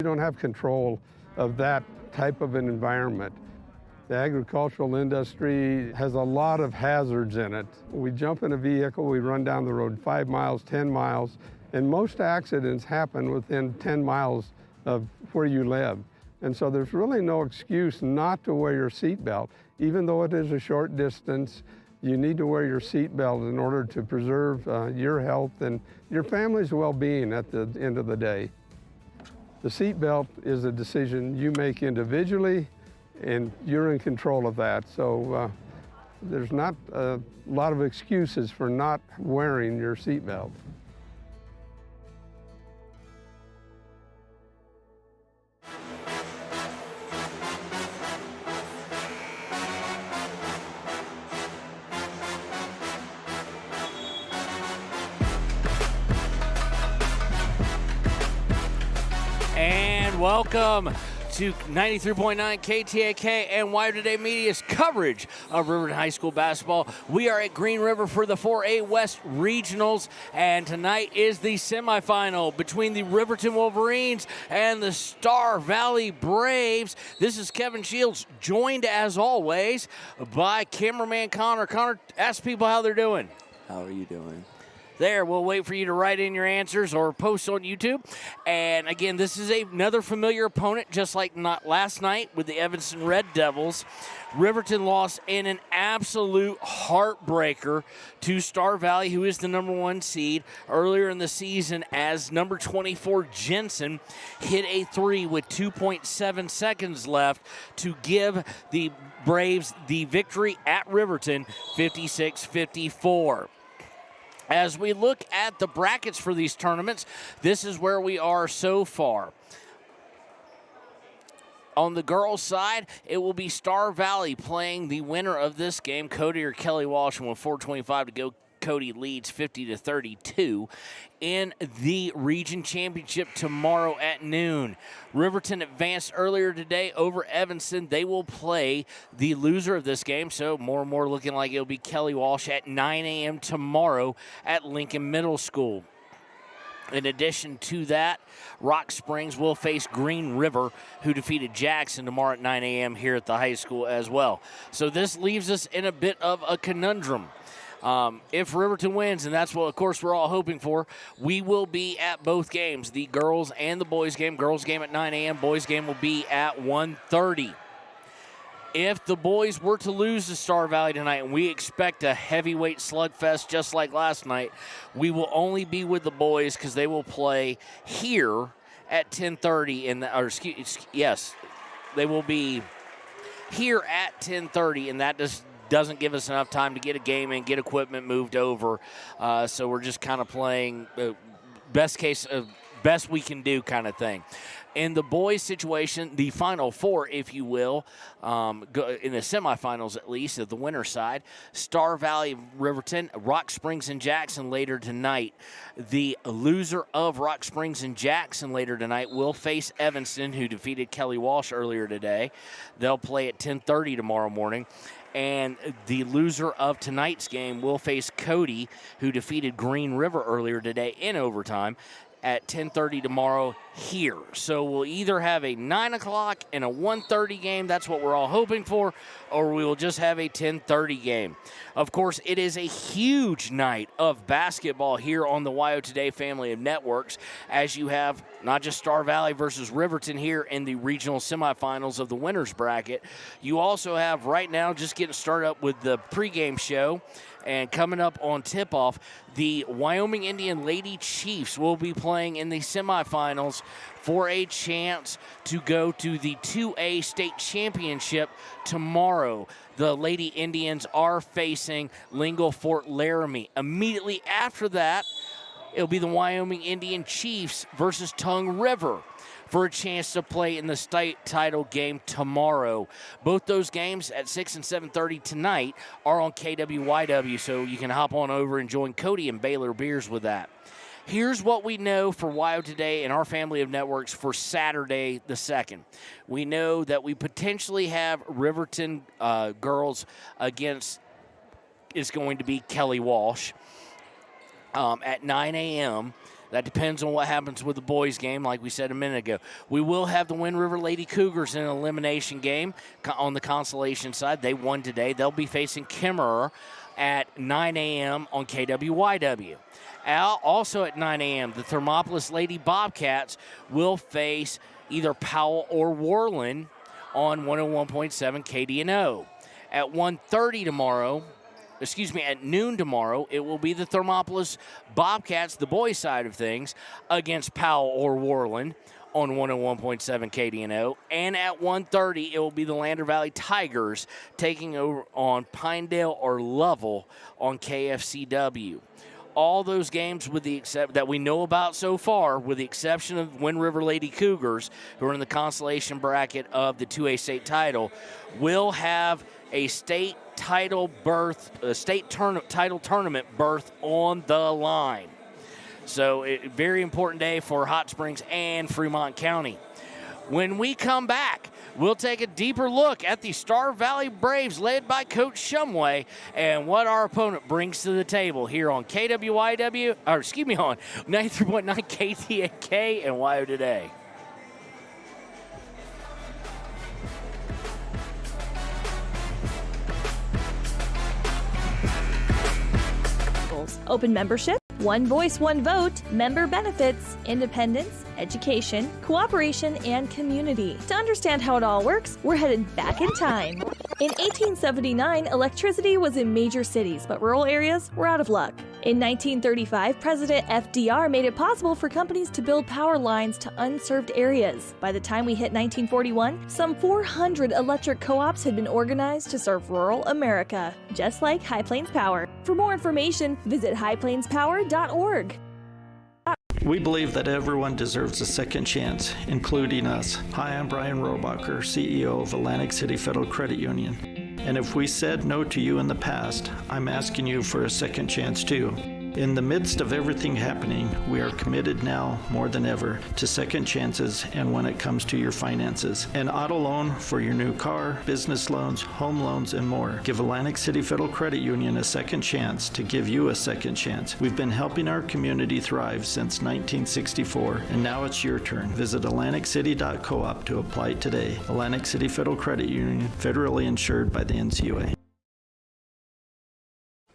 You don't have control of that type of an environment. The agricultural industry has a lot of hazards in it. We jump in a vehicle, we run down the road 5 miles, 10 miles, and most accidents happen within 10 miles of where you live. And so there's really no excuse not to wear your seatbelt. Even though it is a short distance, you need to wear your seatbelt in order to preserve your health and your family's well-being at the end of the day. The seatbelt is a decision you make individually, and you're in control of that. So there's not a lot of excuses for not wearing your seatbelt. And welcome to 93.9 KTAK and Wire Today Media's coverage of Riverton High School basketball. We are at Green River for the 4A West Regionals, and tonight is the semifinal between the Riverton Wolverines and the Star Valley Braves. This is Kevin Shields, joined as always by cameraman Connor. Connor, ask people how they're doing. How are you doing? There, we'll wait for you to write in your answers or post on YouTube. And again, this is another familiar opponent, just like not last night with the Evanston Red Devils. Riverton lost in an absolute heartbreaker to Star Valley, who is the #1 seed, earlier in the season, as number 24 Jensen hit a three with 2.7 seconds left to give the Braves the victory at Riverton, 56-54. As we look at the brackets for these tournaments, this is where we are so far. On the girls' side, it will be Star Valley playing the winner of this game, Cody or Kelly Walsh, and with 4:25 to go, Cody leads 50-32 in the region championship tomorrow at noon. Riverton advanced earlier today over Evanston. They will play the loser of this game, so more and more looking like it'll be Kelly Walsh at 9 a.m. tomorrow at Lincoln Middle School. In addition to that, Rock Springs will face Green River, who defeated Jackson tomorrow at 9 a.m. here at the high school as well. So this leaves us in a bit of a conundrum. If Riverton wins, and that's what, of course, we're all hoping for, we will be at both games, the girls and the boys game. Girls game at 9 a.m., boys game will be at 1:30. If the boys were to lose to Star Valley tonight, and we expect a heavyweight slugfest just like last night, we will only be with the boys because they will play here at 10:30. Yes, they will be here at 10:30, and that doesn't give us enough time to get a game in, get equipment moved over. So we're just kind of playing best we can do kind of thing. In the boys' situation, the Final Four, if you will, in the semifinals at least, of the winner's side, Star Valley, Riverton, Rock Springs, and Jackson later tonight. The loser of Rock Springs and Jackson later tonight will face Evanston, who defeated Kelly Walsh earlier today. They'll play at 10:30 tomorrow morning. And the loser of tonight's game will face Cody, who defeated Green River earlier today in overtime, at 10:30 tomorrow here. So we'll either have a 9 o'clock and a 1:30 game, that's what we're all hoping for, or we will just have a 10:30 game. Of course, it is a huge night of basketball here on the WYO Today family of networks, as you have not just Star Valley versus Riverton here in the regional semifinals of the winners bracket. You also have right now, just getting started up with the pregame show, and coming up on tip-off, the Wyoming Indian Lady Chiefs will be playing in the semifinals for a chance to go to the 2A state championship tomorrow. The Lady Indians are facing Lingle Fort Laramie. Immediately after that, it'll be the Wyoming Indian Chiefs versus Tongue River for a chance to play in the state title game tomorrow. Both those games at 6 and 7:30 tonight are on KWYW, so you can hop on over and join Cody and Baylor Beers with that. Here's what we know for WYO Today and our family of networks for Saturday the 2nd. We know that we potentially have Riverton girls against, is going to be Kelly Walsh at 9 a.m. That depends on what happens with the boys' game, like we said a minute ago. We will have the Wind River Lady Cougars in an elimination game on the consolation side. They won today. They'll be facing Kimmerer at 9 a.m. on KWYW. Also at 9 a.m., the Thermopolis Lady Bobcats will face either Powell or Worland on 101.7 KDNO. At 1:30 tomorrow, at noon tomorrow, it will be the Thermopolis Bobcats, the boys' side of things, against Powell or Worland on 101.7 KDNO. And at 1:30, it will be the Lander Valley Tigers taking over on Pinedale or Lovell on KFCW. All those games that we know about so far, with the exception of Wind River Lady Cougars, who are in the consolation bracket of the 2A state title, will have a state title title tournament berth on the line. So, very important day for Hot Springs and Fremont County. When we come back, we'll take a deeper look at the Star Valley Braves led by Coach Shumway and what our opponent brings to the table here on KWYW, on 93.9 KTAK and WYO Today. Open membership, one voice, one vote, member benefits, independence, education, cooperation, and community. To understand how it all works, we're headed back in time. In 1879, electricity was in major cities, but rural areas were out of luck. In 1935, President FDR made it possible for companies to build power lines to unserved areas. By the time we hit 1941, some 400 electric co-ops had been organized to serve rural America, just like High Plains Power. For more information, visit highplainspower.org. We believe that everyone deserves a second chance, including us. Hi, I'm Brian Robacher, CEO of Atlantic City Federal Credit Union. And if we said no to you in the past, I'm asking you for a second chance too. In the midst of everything happening, we are committed now more than ever to second chances and when it comes to your finances. An auto loan for your new car, business loans, home loans, and more. Give Atlantic City Federal Credit Union a second chance to give you a second chance. We've been helping our community thrive since 1964, and now it's your turn. Visit AtlanticCity.coop to apply today. Atlantic City Federal Credit Union, federally insured by the NCUA.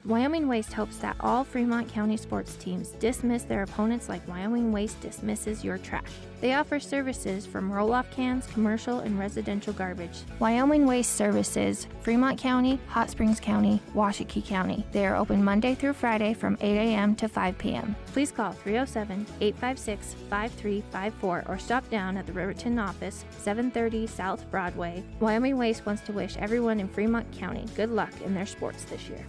Wyoming Waste hopes that all Fremont County sports teams dismiss their opponents like Wyoming Waste dismisses your trash. They offer services from roll-off cans, commercial, and residential garbage. Wyoming Waste services Fremont County, Hot Springs County, Washakie County. They are open Monday through Friday from 8 a.m. to 5 p.m. Please call 307-856-5354 or stop down at the Riverton office, 730 South Broadway. Wyoming Waste wants to wish everyone in Fremont County good luck in their sports this year.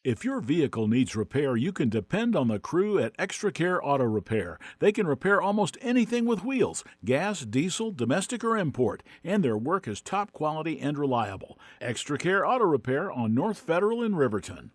If your vehicle needs repair, you can depend on the crew at Extra Care Auto Repair. They can repair almost anything with wheels, gas, diesel, domestic, or import, and their work is top quality and reliable. Extra Care Auto Repair on North Federal in Riverton.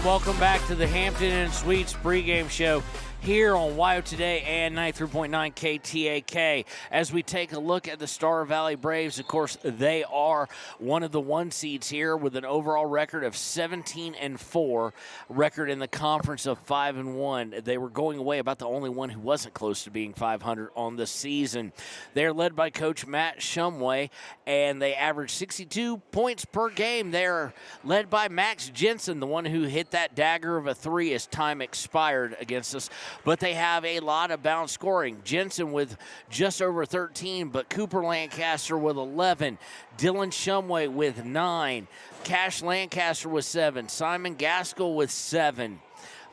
Welcome back to the Hampton Inn Suites pregame show here on WYO Today and 93.9 KTAK. As we take a look at the Star Valley Braves, of course, they are one of the one seeds here with an overall record of 17-4, record in the conference of 5-1. They were going away about the only one who wasn't close to being 500 on the season. They're led by Coach Matt Shumway, and they average 62 points per game. They're led by Max Jensen, the one who hit that dagger of a three as time expired against us. But they have a lot of bounce scoring. Jensen with just over 13, but Cooper Lancaster with 11. Dylan Shumway with 9. Cash Lancaster with 7. Simon Gaskell with 7.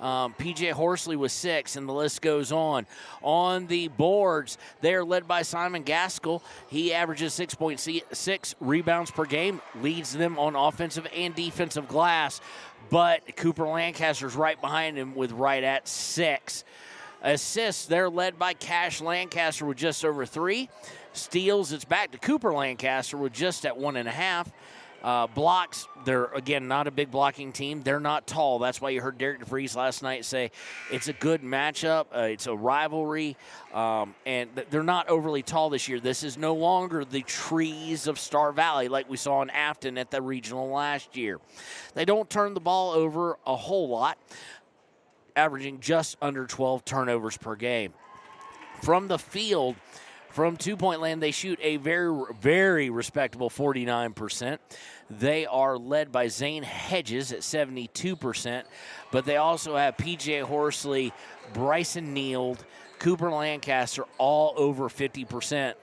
PJ Horsley with 6, and the list goes on. On the boards, they are led by Simon Gaskell. He averages 6.6 rebounds per game, leads them on offensive and defensive glass. But Cooper Lancaster's right behind him with right at 6. Assists, they're led by Cash Lancaster with just over 3. Steals, it's back to Cooper Lancaster with just at 1.5. Blocks, they're, again, not a big blocking team. They're not tall. That's why you heard Derek DeVries last night say it's a good matchup. It's a rivalry. And they're not overly tall this year. This is no longer the trees of Star Valley like we saw in Afton at the regional last year. They don't turn the ball over a whole lot, averaging just under 12 turnovers per game. From the field, from two-point land, they shoot a very, very respectable 49%. They are led by Zane Hedges at 72%, but they also have P.J. Horsley, Bryson Neild, Cooper Lancaster, all over 50%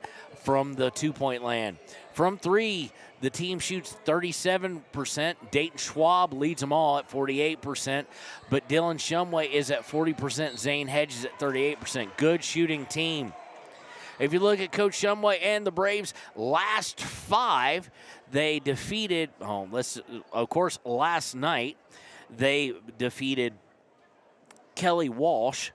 from the two-point land. From 3, the team shoots 37%. Dayton Schwab leads them all at 48%, but Dylan Shumway is at 40%. Zane Hedges at 38%. Good shooting team. If you look at Coach Shumway and the Braves, last 5, they defeated, of course, last night, they defeated Kelly Walsh,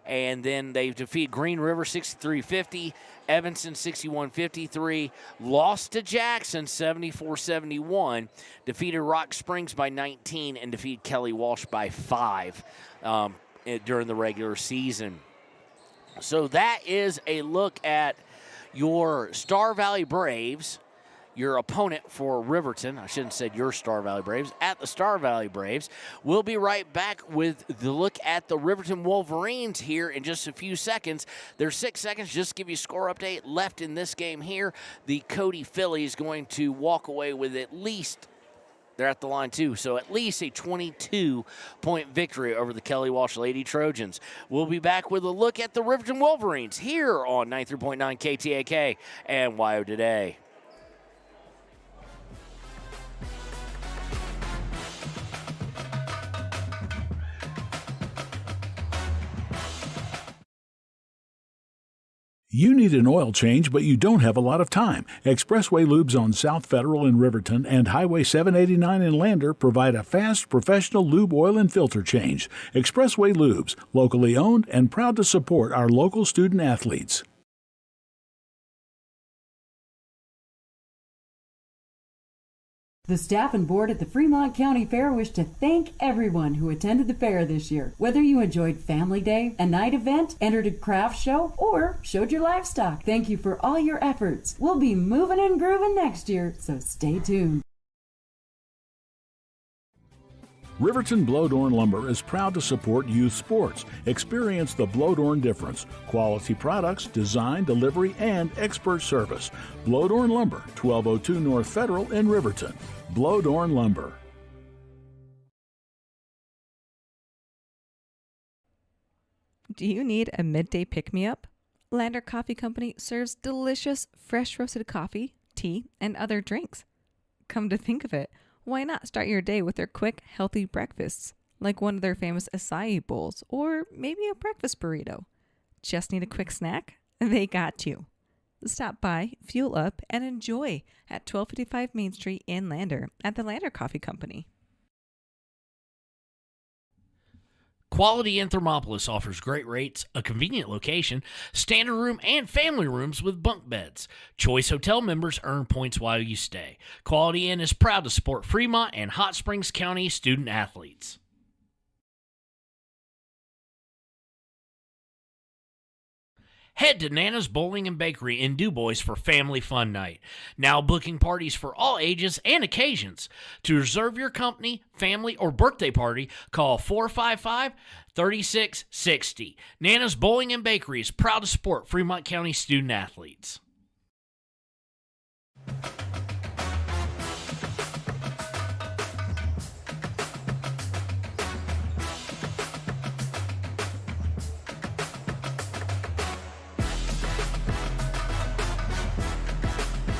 and then they defeated Green River 63-50, Evanston 61-53, lost to Jackson 74-71, defeated Rock Springs by 19, and defeated Kelly Walsh by 5 during the regular season. So that is a look at your Star Valley Braves, your opponent for Riverton. I shouldn't have said your Star Valley Braves, at the Star Valley Braves. We'll be right back with the look at the Riverton Wolverines here in just a few seconds. There's 6 seconds, just give you a score update left in this game here. The Cody Phillies going to walk away with at least, they're at the line too, so at least a 22-point victory over the Kelly Walsh Lady Trojans. We'll be back with a look at the Riverton Wolverines here on 93.9 KTAK and WYO Today. You need an oil change, but you don't have a lot of time. Expressway Lubes on South Federal in Riverton and Highway 789 in Lander provide a fast, professional lube, oil, and filter change. Expressway Lubes, locally owned and proud to support our local student athletes. The staff and board at the Fremont County Fair wish to thank everyone who attended the fair this year. Whether you enjoyed Family Day, a night event, entered a craft show, or showed your livestock, thank you for all your efforts. We'll be moving and grooving next year, so stay tuned. Riverton Blowdorn Lumber is proud to support youth sports. Experience the Blowdorn difference. Quality products, design, delivery, and expert service. Blowdorn Lumber, 1202 North Federal in Riverton. Blowdorn Lumber. Do you need a midday pick-me-up? Lander Coffee Company serves delicious, fresh roasted coffee, tea, and other drinks. Come to think of it, why not start your day with their quick, healthy breakfasts, like one of their famous acai bowls, or maybe a breakfast burrito? Just need a quick snack? They got you. Stop by, fuel up, and enjoy at 1255 Main Street in Lander at the Lander Coffee Company. Quality in Thermopolis offers great rates, a convenient location, standard room, and family rooms with bunk beds. Choice Hotel members earn points while you stay. Quality Inn is proud to support Fremont and Hot Springs County student athletes. Head to Nana's Bowling and Bakery in DuBois for family fun night. Now booking parties for all ages and occasions. To reserve your company, family, or birthday party, call 455-3660. Nana's Bowling and Bakery is proud to support Fremont County student athletes.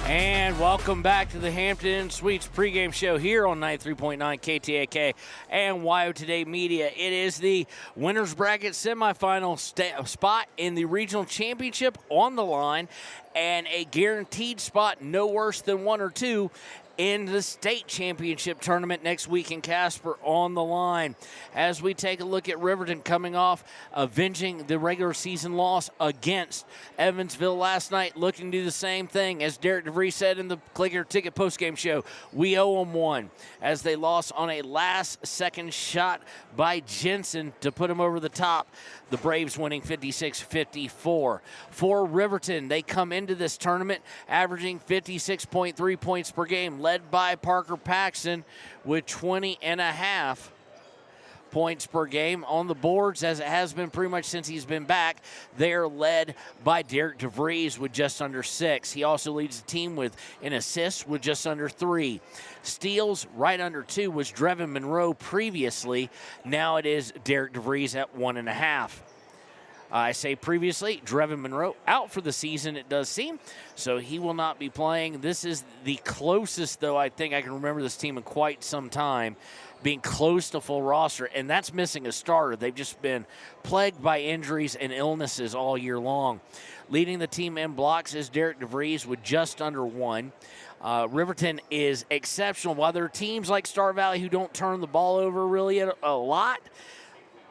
And welcome back to the Hampton Inn Suites pregame show here on 93.9 KTAK and WYO Today Media. It is the winner's bracket semifinal spot in the regional championship on the line, and a guaranteed spot no worse than 1 or 2 in the state championship tournament next week in Casper on the line. As we take a look at Riverton coming off avenging the regular season loss against Evansville last night, looking to do the same thing. As Derek DeVries said in the Clicker Ticket postgame show, we owe them one, as they lost on a last-second shot by Jensen to put them over the top. The Braves winning 56-54. For Riverton, they come into this tournament averaging 56.3 points per game, led by Parker Paxton with 20.5 points per game on the boards, as it has been pretty much since he's been back. They're led by Derek DeVries with just under 6. He also leads the team with an assist with just under 3. Steals right under 2 was Drevin Monroe previously. Now it is Derek DeVries at 1.5. I say previously, Drevin Monroe out for the season, it does seem, so he will not be playing. This is the closest, though, I think I can remember this team in quite some time being close to full roster, and that's missing a starter. They've just been plagued by injuries and illnesses all year long. Leading the team in blocks is Derek DeVries with just under 1. Riverton is exceptional. While there are teams like Star Valley who don't turn the ball over really a lot,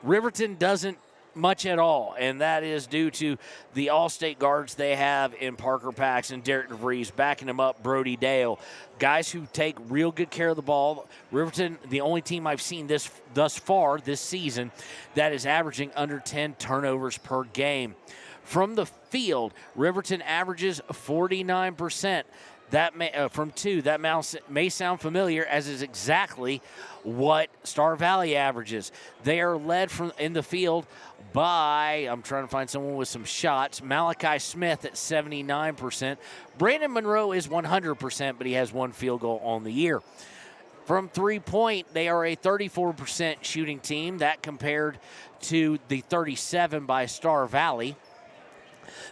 Riverton doesn't much at all, and that is due to the all-state guards they have in Parker Paxton, Derek DeVries, backing him up, Brody Dale, guys who take real good care of the ball. Riverton, the only team I've seen thus far this season that is averaging under 10 turnovers per game. From the field, Riverton averages 49%. That from 2, that may sound familiar, as is exactly what Star Valley averages. They are led from in the field by, I'm trying to find someone with some shots, Malachi Smith at 79%. Brandon Monroe is 100%, but he has 1 field goal on the year. From 3-point, they are a 34% shooting team. That compared to the 37 by Star Valley.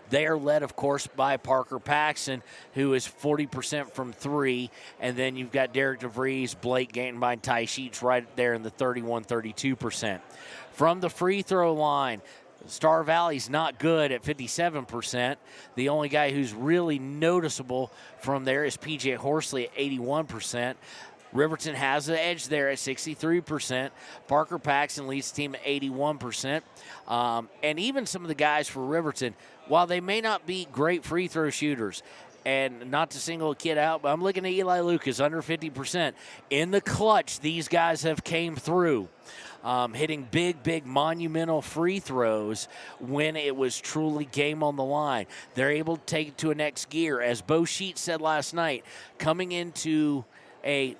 They are led, of course, by Parker Paxton, who is 40% from 3. And then you've got Derek DeVries, Blake Gatenby, Ty Sheets right there in the 31-32%. From the free throw line, Star Valley's not good at 57%. The only guy who's really noticeable from there is P.J. Horsley at 81%. Riverton has the edge there at 63%. Parker Paxton leads the team at 81%. And even some of the guys for Riverton, while they may not be great free throw shooters, and not to single a kid out, but I'm looking at Eli Lucas, under 50%. In the clutch, these guys have came through, hitting big monumental free throws when it was truly game on the line. They're able to take it to a next gear. As Bo Sheets said last night, coming into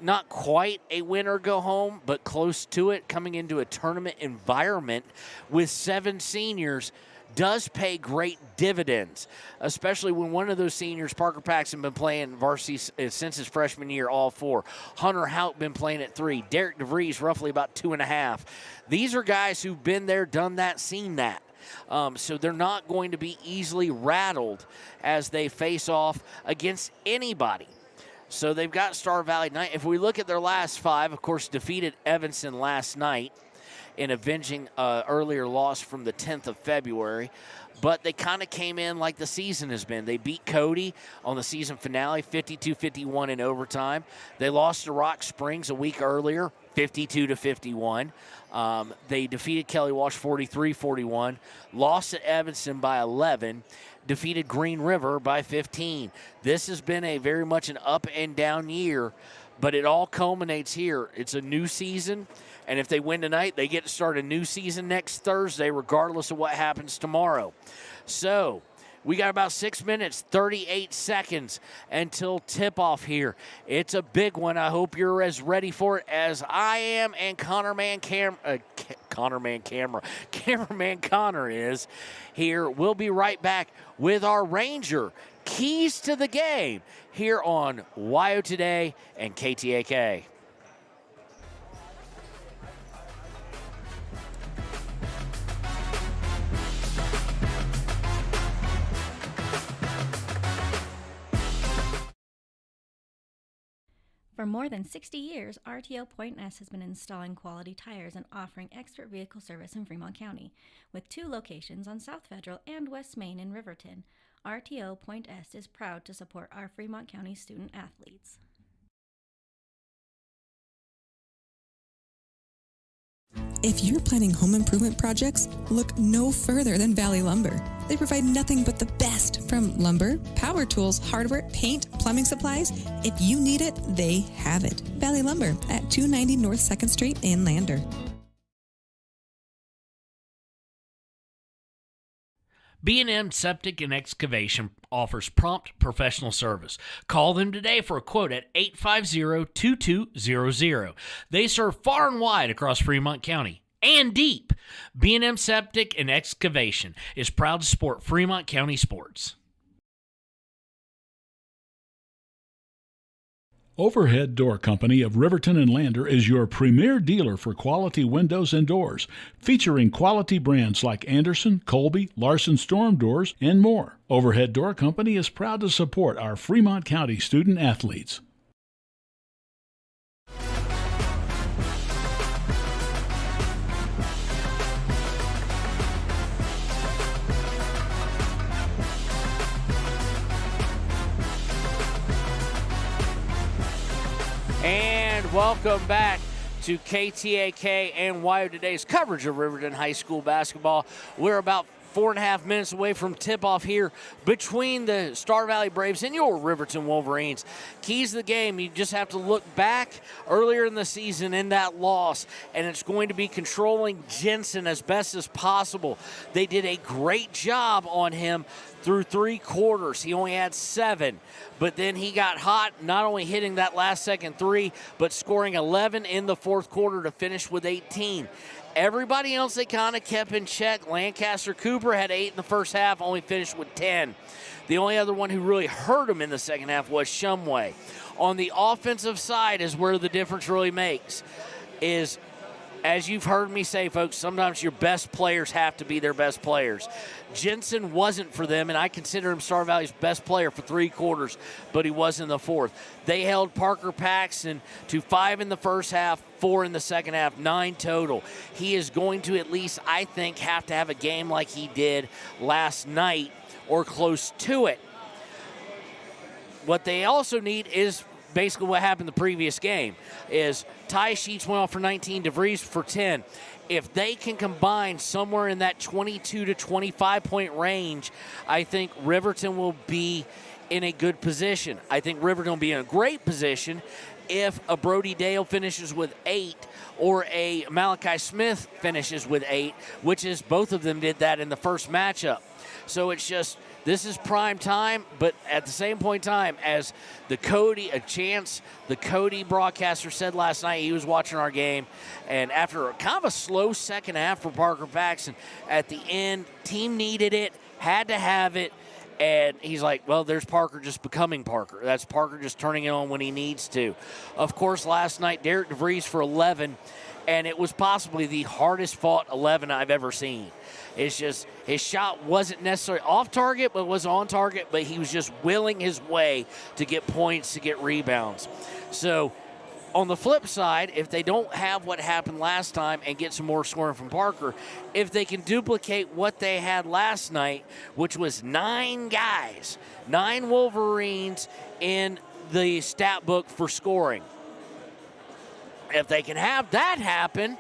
not quite a win or go home, but close to it, coming into a tournament environment with 7 seniors does pay great dividends, especially when one of those seniors, Parker Paxton, been playing varsity since his freshman year, all 4. Hunter Houck been playing at 3. Derek DeVries roughly about 2.5. These are guys who've been there, done that, seen that. So they're not going to be easily rattled as they face off against anybody. So they've got Star Valley tonight. If we look at their last 5, of course, defeated Evanston last night in avenging earlier loss from the 10th of February. But they kind of came in like the season has been. They beat Cody on the season finale, 52-51 in overtime. They lost to Rock Springs a week earlier, 52-51. They defeated Kelly Walsh 43-41, lost at Evanston by 11, defeated Green River by 15. This has been a very much an up and down year, but it all culminates here. It's a new season, and if they win tonight, they get to start a new season next Thursday, regardless of what happens tomorrow. So we got about 6 minutes, 38 seconds until tip-off here. It's a big one. I hope you're as ready for it as I am, and cameraman Connor is here. We'll be right back with our Ranger Keys to the Game here on WYO Today and KTAK. For more than 60 years, RTO Point S has been installing quality tires and offering expert vehicle service in Fremont County. With 2 locations on South Federal and West Main in Riverton, RTO Point S is proud to support our Fremont County student athletes. If you're planning home improvement projects, look no further than Valley Lumber. They provide nothing but the best from lumber, power tools, hardware, paint, plumbing supplies. If you need it, they have it. Valley Lumber at 290 North 2nd Street in Lander. B&M Septic and Excavation offers prompt professional service. Call them today for a quote at 850-2200. They serve far and wide across Fremont County and deep. B&M Septic and Excavation is proud to support Fremont County sports. Overhead Door Company of Riverton and Lander is your premier dealer for quality windows and doors, featuring quality brands like Anderson, Colby, Larson Storm Doors, and more. Overhead Door Company is proud to support our Fremont County student athletes. And welcome back to KTAK and WYO Today's coverage of Riverton High School basketball. We're about 4.5 minutes away from tip-off here between the Star Valley Braves and your Riverton Wolverines. Keys to the game, you just have to look back earlier in the season in that loss, and it's going to be controlling Jensen as best as possible. They did a great job on him through 3 quarters. He only had 7, but then he got hot, not only hitting that last second 3, but scoring 11 in the 4th quarter to finish with 18. Everybody else they kind of kept in check. Lancaster Cooper had 8 in the first half, only finished with 10. The only other one who really hurt him in the second half was Shumway. On the offensive side is where the difference really makes. Is, as you've heard me say, folks, sometimes your best players have to be their best players. Jensen wasn't for them, and I consider him Star Valley's best player for 3 quarters, but he was in the 4th. They held Parker Paxton to 5 in the first half, 4 in the second half, 9 total. He is going to at least, I think, have to have a game like he did last night or close to it. What they also need is basically what happened the previous game, is Ty Sheets went off for 19, DeVries for 10. If they can combine somewhere in that 22 to 25 point range, I think Riverton will be in a good position. I think Riverton will be in a great position if a Brody Dale finishes with 8 or a Malachi Smith finishes with 8, which is both of them did that in the first matchup. So it's just, this is prime time, but at the same point in time, as the Cody broadcaster said last night, he was watching our game, and after kind of a slow second half for Parker Paxton, at the end, team needed it, had to have it, and he's like, well, there's Parker just becoming Parker. That's Parker just turning it on when he needs to. Of course, last night, Derek DeVries for 11, and it was possibly the hardest fought 11 I've ever seen. It's just, his shot wasn't necessarily off target, but was on target, but he was just willing his way to get points, to get rebounds. So on the flip side, if they don't have what happened last time and get some more scoring from Parker, if they can duplicate what they had last night, which was 9 guys, 9 Wolverines in the stat book for scoring, if they can have that happen,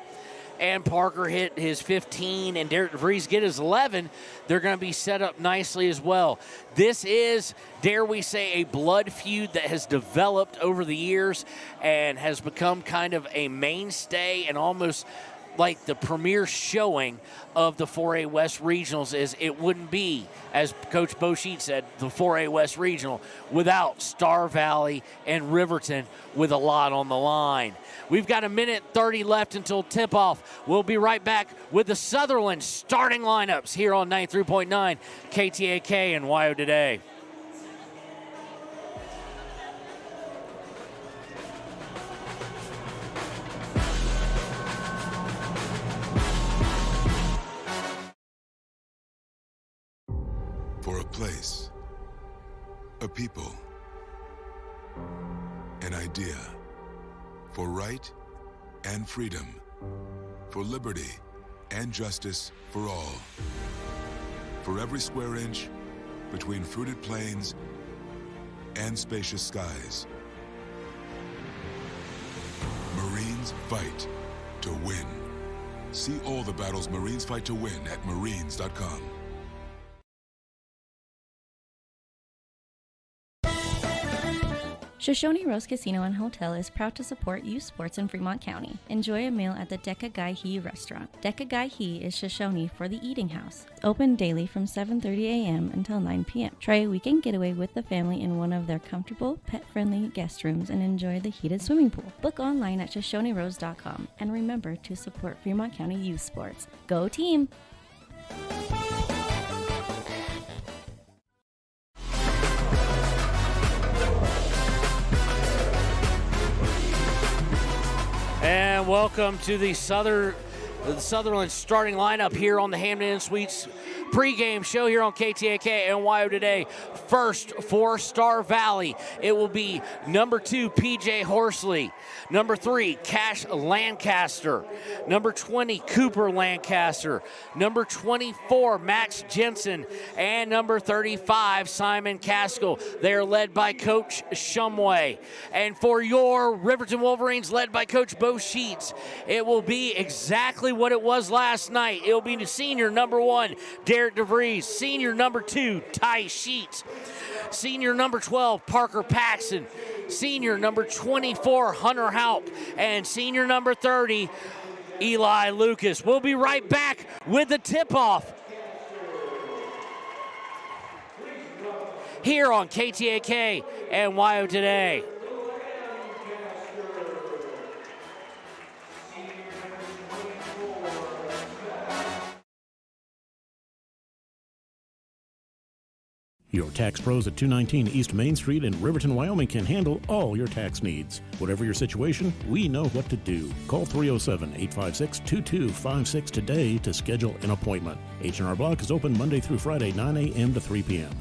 and Parker hit his 15 and Derek DeVries get his 11, they're going to be set up nicely as well. This is, dare we say, a blood feud that has developed over the years and has become kind of a mainstay and almost like the premier showing of the 4A West Regionals. Is it wouldn't be, as Coach Beausheet said, the 4A West Regional without Star Valley and Riverton with a lot on the line. We've got 1:30 left until tip-off. We'll be right back with the Sutherland starting lineups here on 93.9 KTAK and WYO Today. For a place, a people, an idea. For right and freedom. For liberty and justice for all. For every square inch between fruited plains and spacious skies. Marines fight to win. See all the battles Marines fight to win at marines.com. Shoshone Rose Casino and Hotel is proud to support youth sports in Fremont County. Enjoy a meal at the Deca Gai He restaurant. Deca Gai He is Shoshone for the eating house. Open daily from 7:30 a.m. until 9 p.m. Try a weekend getaway with the family in one of their comfortable, pet-friendly guest rooms and enjoy the heated swimming pool. Book online at ShoshoneRose.com and remember to support Fremont County youth sports. Go team! And welcome to the Sutherland starting lineup here on the Hampton Inn Suites pregame show here on KTAK and WYO today. First for Star Valley, it will be number 2, PJ Horsley. Number 3, Cash Lancaster. Number 20, Cooper Lancaster. Number 24, Max Jensen. And number 35, Simon Caskell. They are led by Coach Shumway. And for your Riverton Wolverines, led by Coach Bo Sheets, it will be exactly what it was last night. It will be the senior number 1, Derek DeVries. Senior number 2, Ty Sheets. Senior number 12, Parker Paxson. Senior number 24, Hunter Houck. And senior number 30, Eli Lucas. We'll be right back with the tip-off here on KTAK and WYO Today. Your tax pros at 219 East Main Street in Riverton, Wyoming can handle all your tax needs. Whatever your situation, we know what to do. Call 307-856-2256 today to schedule an appointment. H&R Block is open Monday through Friday, 9 a.m. to 3 p.m.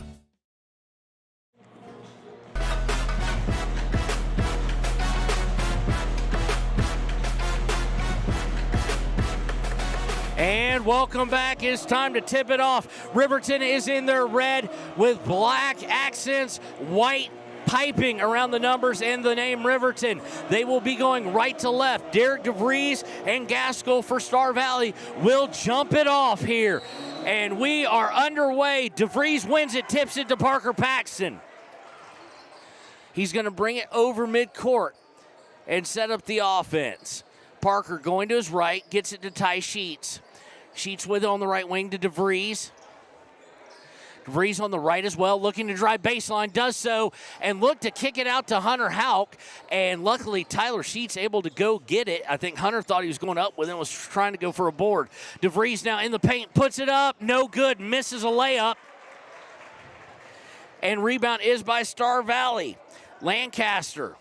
And welcome back. It's time to tip it off. Riverton is in their red with black accents, white piping around the numbers and the name Riverton. They will be going right to left. Derek DeVries and Gaskell for Star Valley will jump it off here. And we are underway. DeVries wins it, tips it to Parker Paxton. He's going to bring it over midcourt and set up the offense. Parker going to his right, gets it to Ty Sheets. Sheets with it on the right wing to DeVries. DeVries on the right as well, looking to drive baseline, does so, and look to kick it out to Hunter Houck. And luckily, Tyler Sheets able to go get it. I think Hunter thought he was going up with it and was trying to go for a board. DeVries now in the paint, puts it up, no good, misses a layup. And rebound is by Star Valley. Lancaster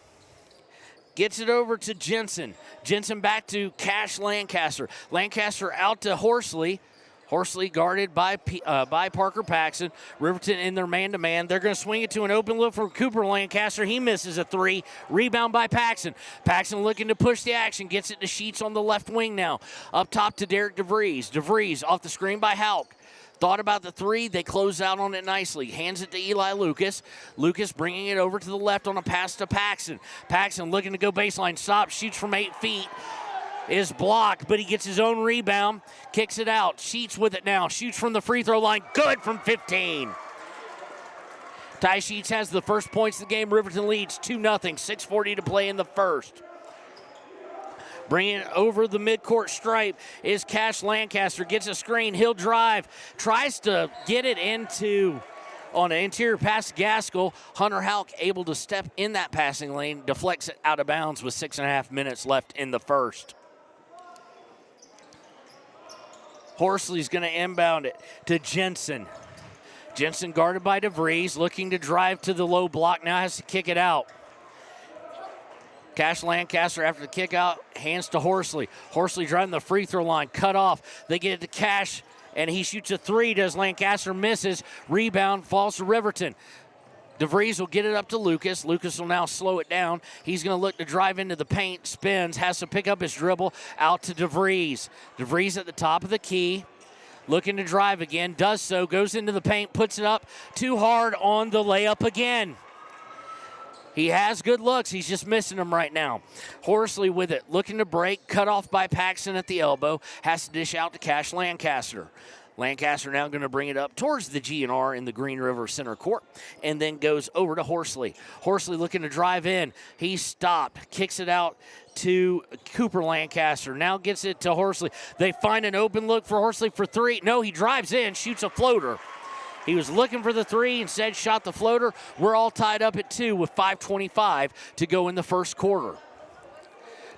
gets it over to Jensen. Jensen back to Cash Lancaster. Lancaster out to Horsley. Horsley guarded by Parker Paxson. Riverton in their man-to-man. They're going to swing it to an open look from Cooper Lancaster. He misses a three. Rebound by Paxson. Paxson looking to push the action. Gets it to Sheets on the left wing now. Up top to Derek DeVries. DeVries off the screen by Houck. Thought about the three. They close out on it nicely. Hands it to Eli Lucas. Lucas bringing it over to the left on a pass to Paxson. Paxson looking to go baseline. Stops. Shoots from 8 feet. Is blocked, but he gets his own rebound. Kicks it out. Sheets with it now. Shoots from the free throw line. Good from 15. Ty Sheets has the first points of the game. Riverton leads 2-0. 6:40 to play in the first. Bringing it over the midcourt stripe is Cash Lancaster. Gets a screen. He'll drive. Tries to get it into on an interior pass to Gaskell. Hunter Houck able to step in that passing lane. Deflects it out of bounds with 6.5 minutes left in the first. Horsley's going to inbound it to Jensen. Jensen guarded by DeVries. Looking to drive to the low block. Now has to kick it out. Cash Lancaster after the kick out, hands to Horsley. Horsley driving the free throw line, cut off. They get it to Cash, and he shoots a three. Does Lancaster misses? Rebound falls to Riverton. DeVries will get it up to Lucas. Lucas will now slow it down. He's going to look to drive into the paint, spins, has to pick up his dribble, out to DeVries. DeVries at the top of the key, looking to drive again, does so, goes into the paint, puts it up too hard on the layup again. He has good looks. He's just missing them right now. Horsley with it, looking to break, cut off by Paxton at the elbow, has to dish out to Cash Lancaster. Lancaster now going to bring it up towards the GNR in the Green River Center Court and then goes over to Horsley. Horsley looking to drive in. He stopped, kicks it out to Cooper Lancaster. Now gets it to Horsley. They find an open look for Horsley for three. No, he drives in, shoots a floater. He was looking for the three, instead shot the floater. We're all tied up at 2 with 5:25 to go in the first quarter.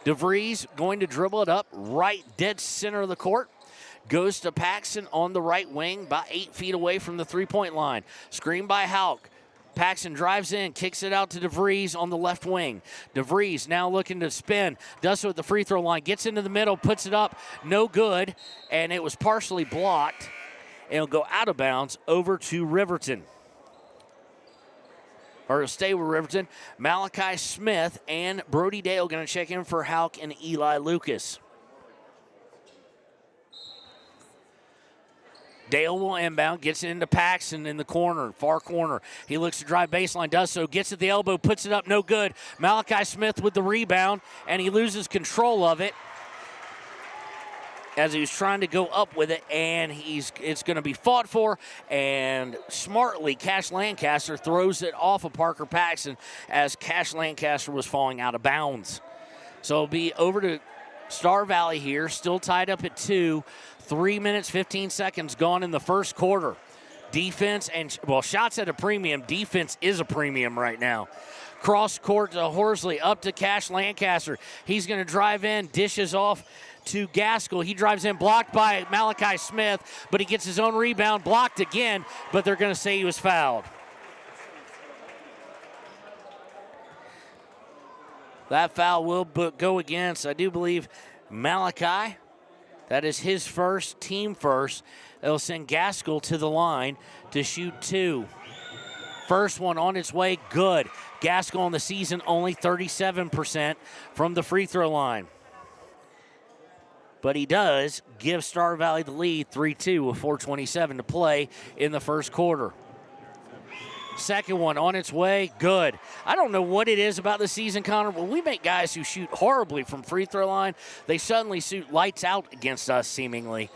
DeVries going to dribble it up right dead center of the court. Goes to Paxton on the right wing, about 8 feet away from the three-point line. Screen by Houck. Paxton drives in, kicks it out to DeVries on the left wing. DeVries now looking to spin, does so at the free throw line, gets into the middle, puts it up, no good, and it was partially blocked. It'll go out of bounds over to Riverton. Or it'll stay with Riverton. Malachi Smith and Brody Dale going to check in for Houck and Eli Lucas. Dale will inbound, gets it into Paxton in the corner, far corner. He looks to drive baseline, does so, gets at the elbow, puts it up, no good. Malachi Smith with the rebound, and he loses control of it as he was trying to go up with it, and it's going to be fought for, and smartly Cash Lancaster throws it off of Parker Paxton as Cash Lancaster was falling out of bounds. So it'll be over to Star Valley here, still tied up at 2. 3 minutes, 15 seconds gone in the first quarter. Defense and, well, shots at a premium. Defense is a premium right now. Cross court to Horsley, up to Cash Lancaster. He's going to drive in, dishes off to Gaskell. He drives in, blocked by Malachi Smith, but he gets his own rebound, blocked again, but they're going to say he was fouled. That foul will go against, I do believe, Malachi. That is his first, team first. It'll send Gaskell to the line to shoot 2. First one on its way, good. Gaskell on the season only 37% from the free throw line. But he does give Star Valley the lead 3-2 with 4:27 to play in the first quarter. Second one on its way, good. I don't know what it is about the season, Connor, but we make guys who shoot horribly from free throw line, they suddenly shoot lights out against us, seemingly.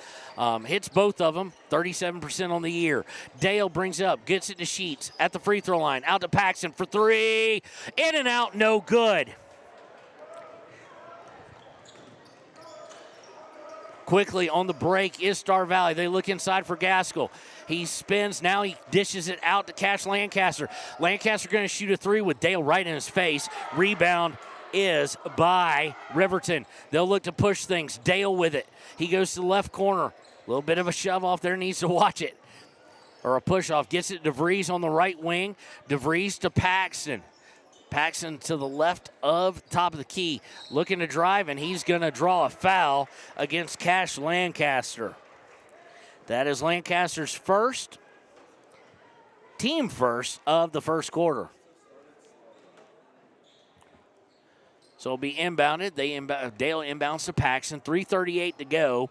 Hits both of them, 37% on the year. Dale brings it up, gets it to Sheets at the free throw line, out to Paxton for 3. In and out, no good. Quickly on the break is Star Valley. They look inside for Gaskell. He spins, now he dishes it out to Cash Lancaster. Lancaster going to shoot a 3 with Dale right in his face. Rebound is by Riverton. They'll look to push things. Dale with it. He goes to the left corner. A little bit of a shove off there, needs to watch it. Or a push off. Gets it to DeVries on the right wing. DeVries to Paxton. Paxton to the left of top of the key. Looking to drive, and he's going to draw a foul against Cash Lancaster. That is Lancaster's first, team first of the first quarter. So it'll be inbounded. Dale inbounds to Paxton. 3:38 to go.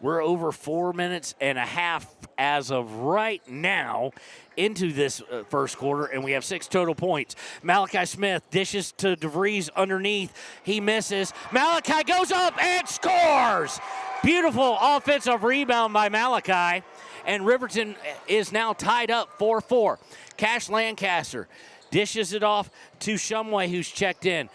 We're over 4 minutes and a half as of right now into this first quarter, and we have 6 total points. Malachi Smith dishes to DeVries underneath. He misses. Malachi goes up and scores! Beautiful offensive rebound by Malachi, and Riverton is now tied up 4-4. Cash Lancaster dishes it off to Shumway, who's checked in.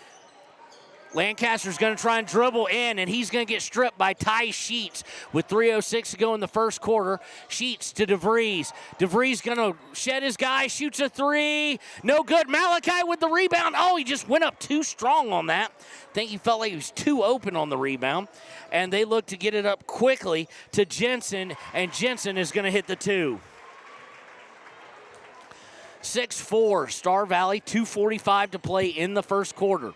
Lancaster's going to try and dribble in, and he's going to get stripped by Ty Sheets with 3:06 to go in the first quarter. Sheets to DeVries. DeVries going to shed his guy, shoots a 3. No good. Malachi with the rebound. Oh, he just went up too strong on that. I think he felt like he was too open on the rebound. And they look to get it up quickly to Jensen, and Jensen is going to hit the 2. 6-4, Star Valley, 2:45 to play in the first quarter.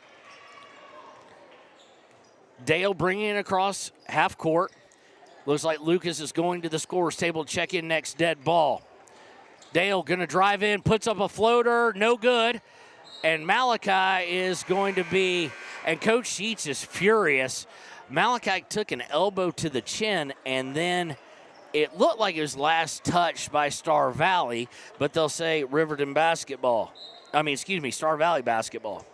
Dale bringing it across half court. Looks like Lucas is going to the scorer's table to check in next dead ball. Dale going to drive in, puts up a floater, no good. And Malachi is going to be, and Coach Sheets is furious. Malachi took an elbow to the chin, and then it looked like it was last touched by Star Valley, but they'll say Riverton basketball. Star Valley basketball.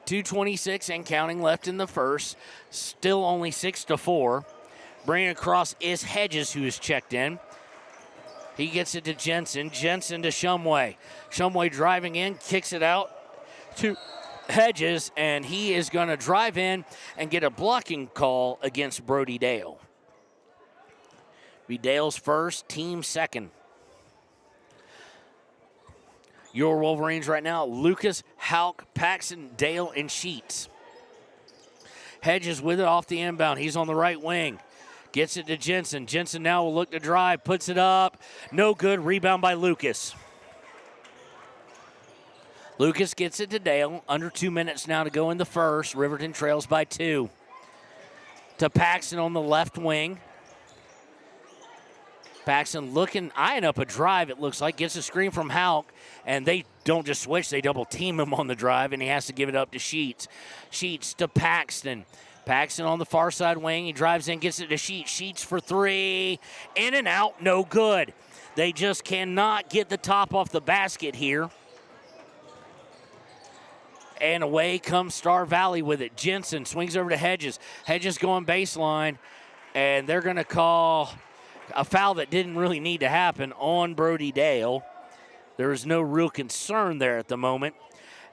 2:26 and counting left in the first. Still only 6-4. Bringing across is Hedges, who is checked in. He gets it to Jensen. Jensen to Shumway. Shumway driving in, kicks it out to Hedges, and he is going to drive in and get a blocking call against Brody Dale. Be Dale's first, team second. Your Wolverines right now, Lucas, Hauk, Paxton, Dale, and Sheets. Hedges with it off the inbound. He's on the right wing. Gets it to Jensen. Jensen now will look to drive, puts it up. No good. Rebound by Lucas. Lucas gets it to Dale. Under 2 minutes now to go in the first. Riverton trails by 2. To Paxton on the left wing. Paxton eyeing up a drive, it looks like. Gets a screen from Hauk, and they don't just switch, they double team him on the drive, and he has to give it up to Sheets. Sheets to Paxton. Paxton on the far side wing. He drives in, gets it to Sheets. Sheets for 3. In and out, no good. They just cannot get the top off the basket here. And away comes Star Valley with it. Jensen swings over to Hedges. Hedges going baseline, and they're going to call a foul that didn't really need to happen on Brody Dale. There is no real concern there at the moment.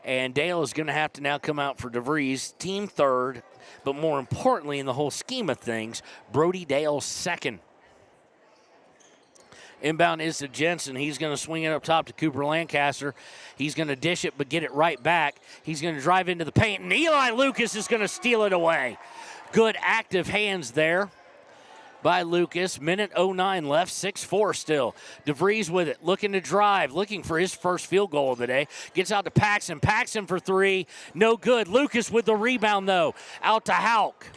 And Dale is going to have to now come out for DeVries, team third, but more importantly in the whole scheme of things, Brody Dale second. Inbound is to Jensen. He's going to swing it up top to Cooper Lancaster. He's going to dish it but get it right back. He's going to drive into the paint, and Eli Lucas is going to steal it away. Good active hands there by Lucas. Minute 09 left, 6-4 still. DeVries with it, looking to drive, looking for his first field goal of the day. Gets out to Paxton. Paxton for 3, no good. Lucas with the rebound, though. Out to Hauk.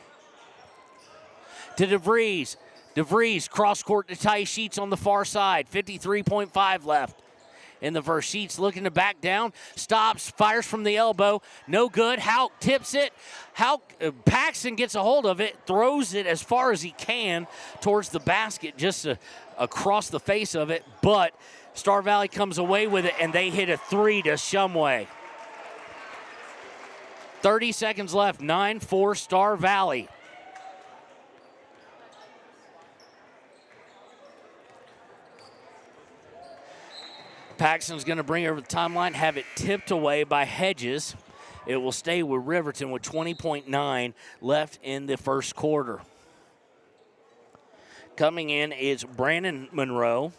To DeVries. DeVries cross court to Ty Sheets on the far side. 53.5 left in the first. Sheets looking to back down, stops, fires from the elbow, no good. Hauk tips it. Paxton gets a hold of it, throws it as far as he can towards the basket, just across the face of it, but Star Valley comes away with it, and they hit a 3 to Shumway. 30 seconds left, 9-4 Star Valley. Paxton's going to bring it over the timeline, have it tipped away by Hedges. It will stay with Riverton with 20.9 left in the first quarter. Coming in is Brandon Monroe.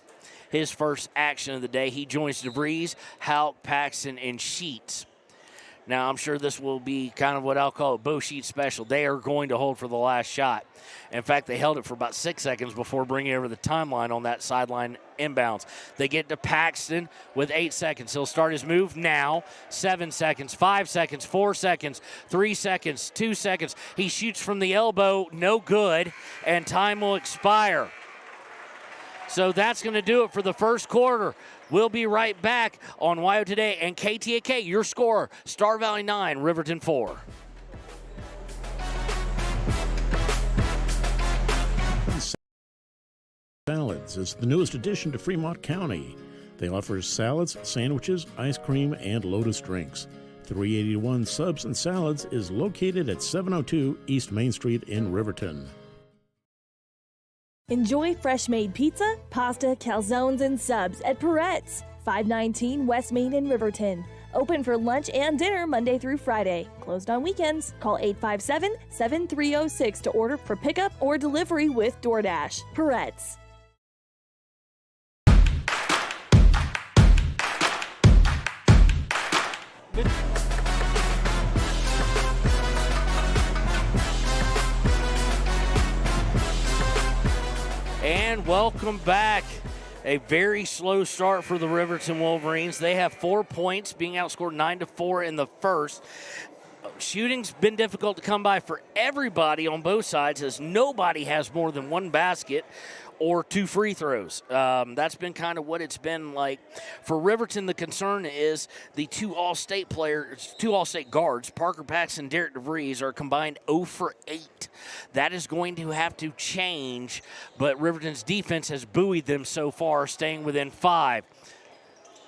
His first action of the day. He joins DeVries, Hauk, Paxton, and Sheets. Now, I'm sure this will be kind of what I'll call a Bo Sheets special. They are going to hold for the last shot. In fact, they held it for about 6 seconds before bringing it over the timeline on that sideline inbounds. They get to Paxton with 8 seconds. He'll start his move now. 7 seconds, 5 seconds, 4 seconds, 3 seconds, 2 seconds. He shoots from the elbow, no good, and time will expire. So that's going to do it for the first quarter. We'll be right back on WYO Today and KTAK. Your score, Star Valley 9, Riverton 4. Salads is the newest addition to Fremont County. They offer salads, sandwiches, ice cream, and Lotus drinks. 381 Subs and Salads is located at 702 East Main Street in Riverton. Enjoy fresh-made pizza, pasta, calzones, and subs at Peretz, 519 West Main in Riverton. Open for lunch and dinner Monday through Friday. Closed on weekends. Call 857-7306 to order for pickup or delivery with DoorDash. Peretz. And welcome back. A very slow start for the Riverton Wolverines. They have 4 points, being outscored 9-4 in the first. Shooting's been difficult to come by for everybody on both sides, as nobody has more than one basket or 2 free throws. That's been kind of what it's been like. For Riverton, the concern is the 2 All-State players, 2 All-State guards, Parker Paxson and Derek DeVries, are combined 0 for 8. That is going to have to change, but Riverton's defense has buoyed them so far, staying within 5.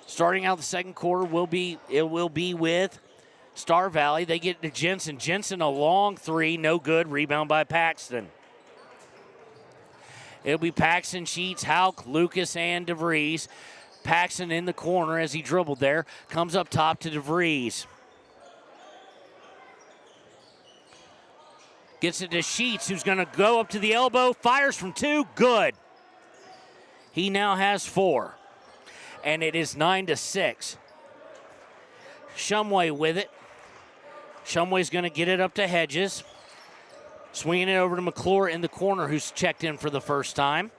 Starting out the second quarter will be with Star Valley. They get to Jensen. Jensen, a long 3, no good. Rebound by Paxton. It'll be Paxton, Sheets, Hauk, Lucas, and DeVries. Paxton in the corner as he dribbled there. Comes up top to DeVries. Gets it to Sheets, who's going to go up to the elbow. Fires from 2. Good. He now has 4. And it is 9-6. Shumway with it. Shumway's going to get it up to Hedges. Swinging it over to McClure in the corner, who's checked in for the first time.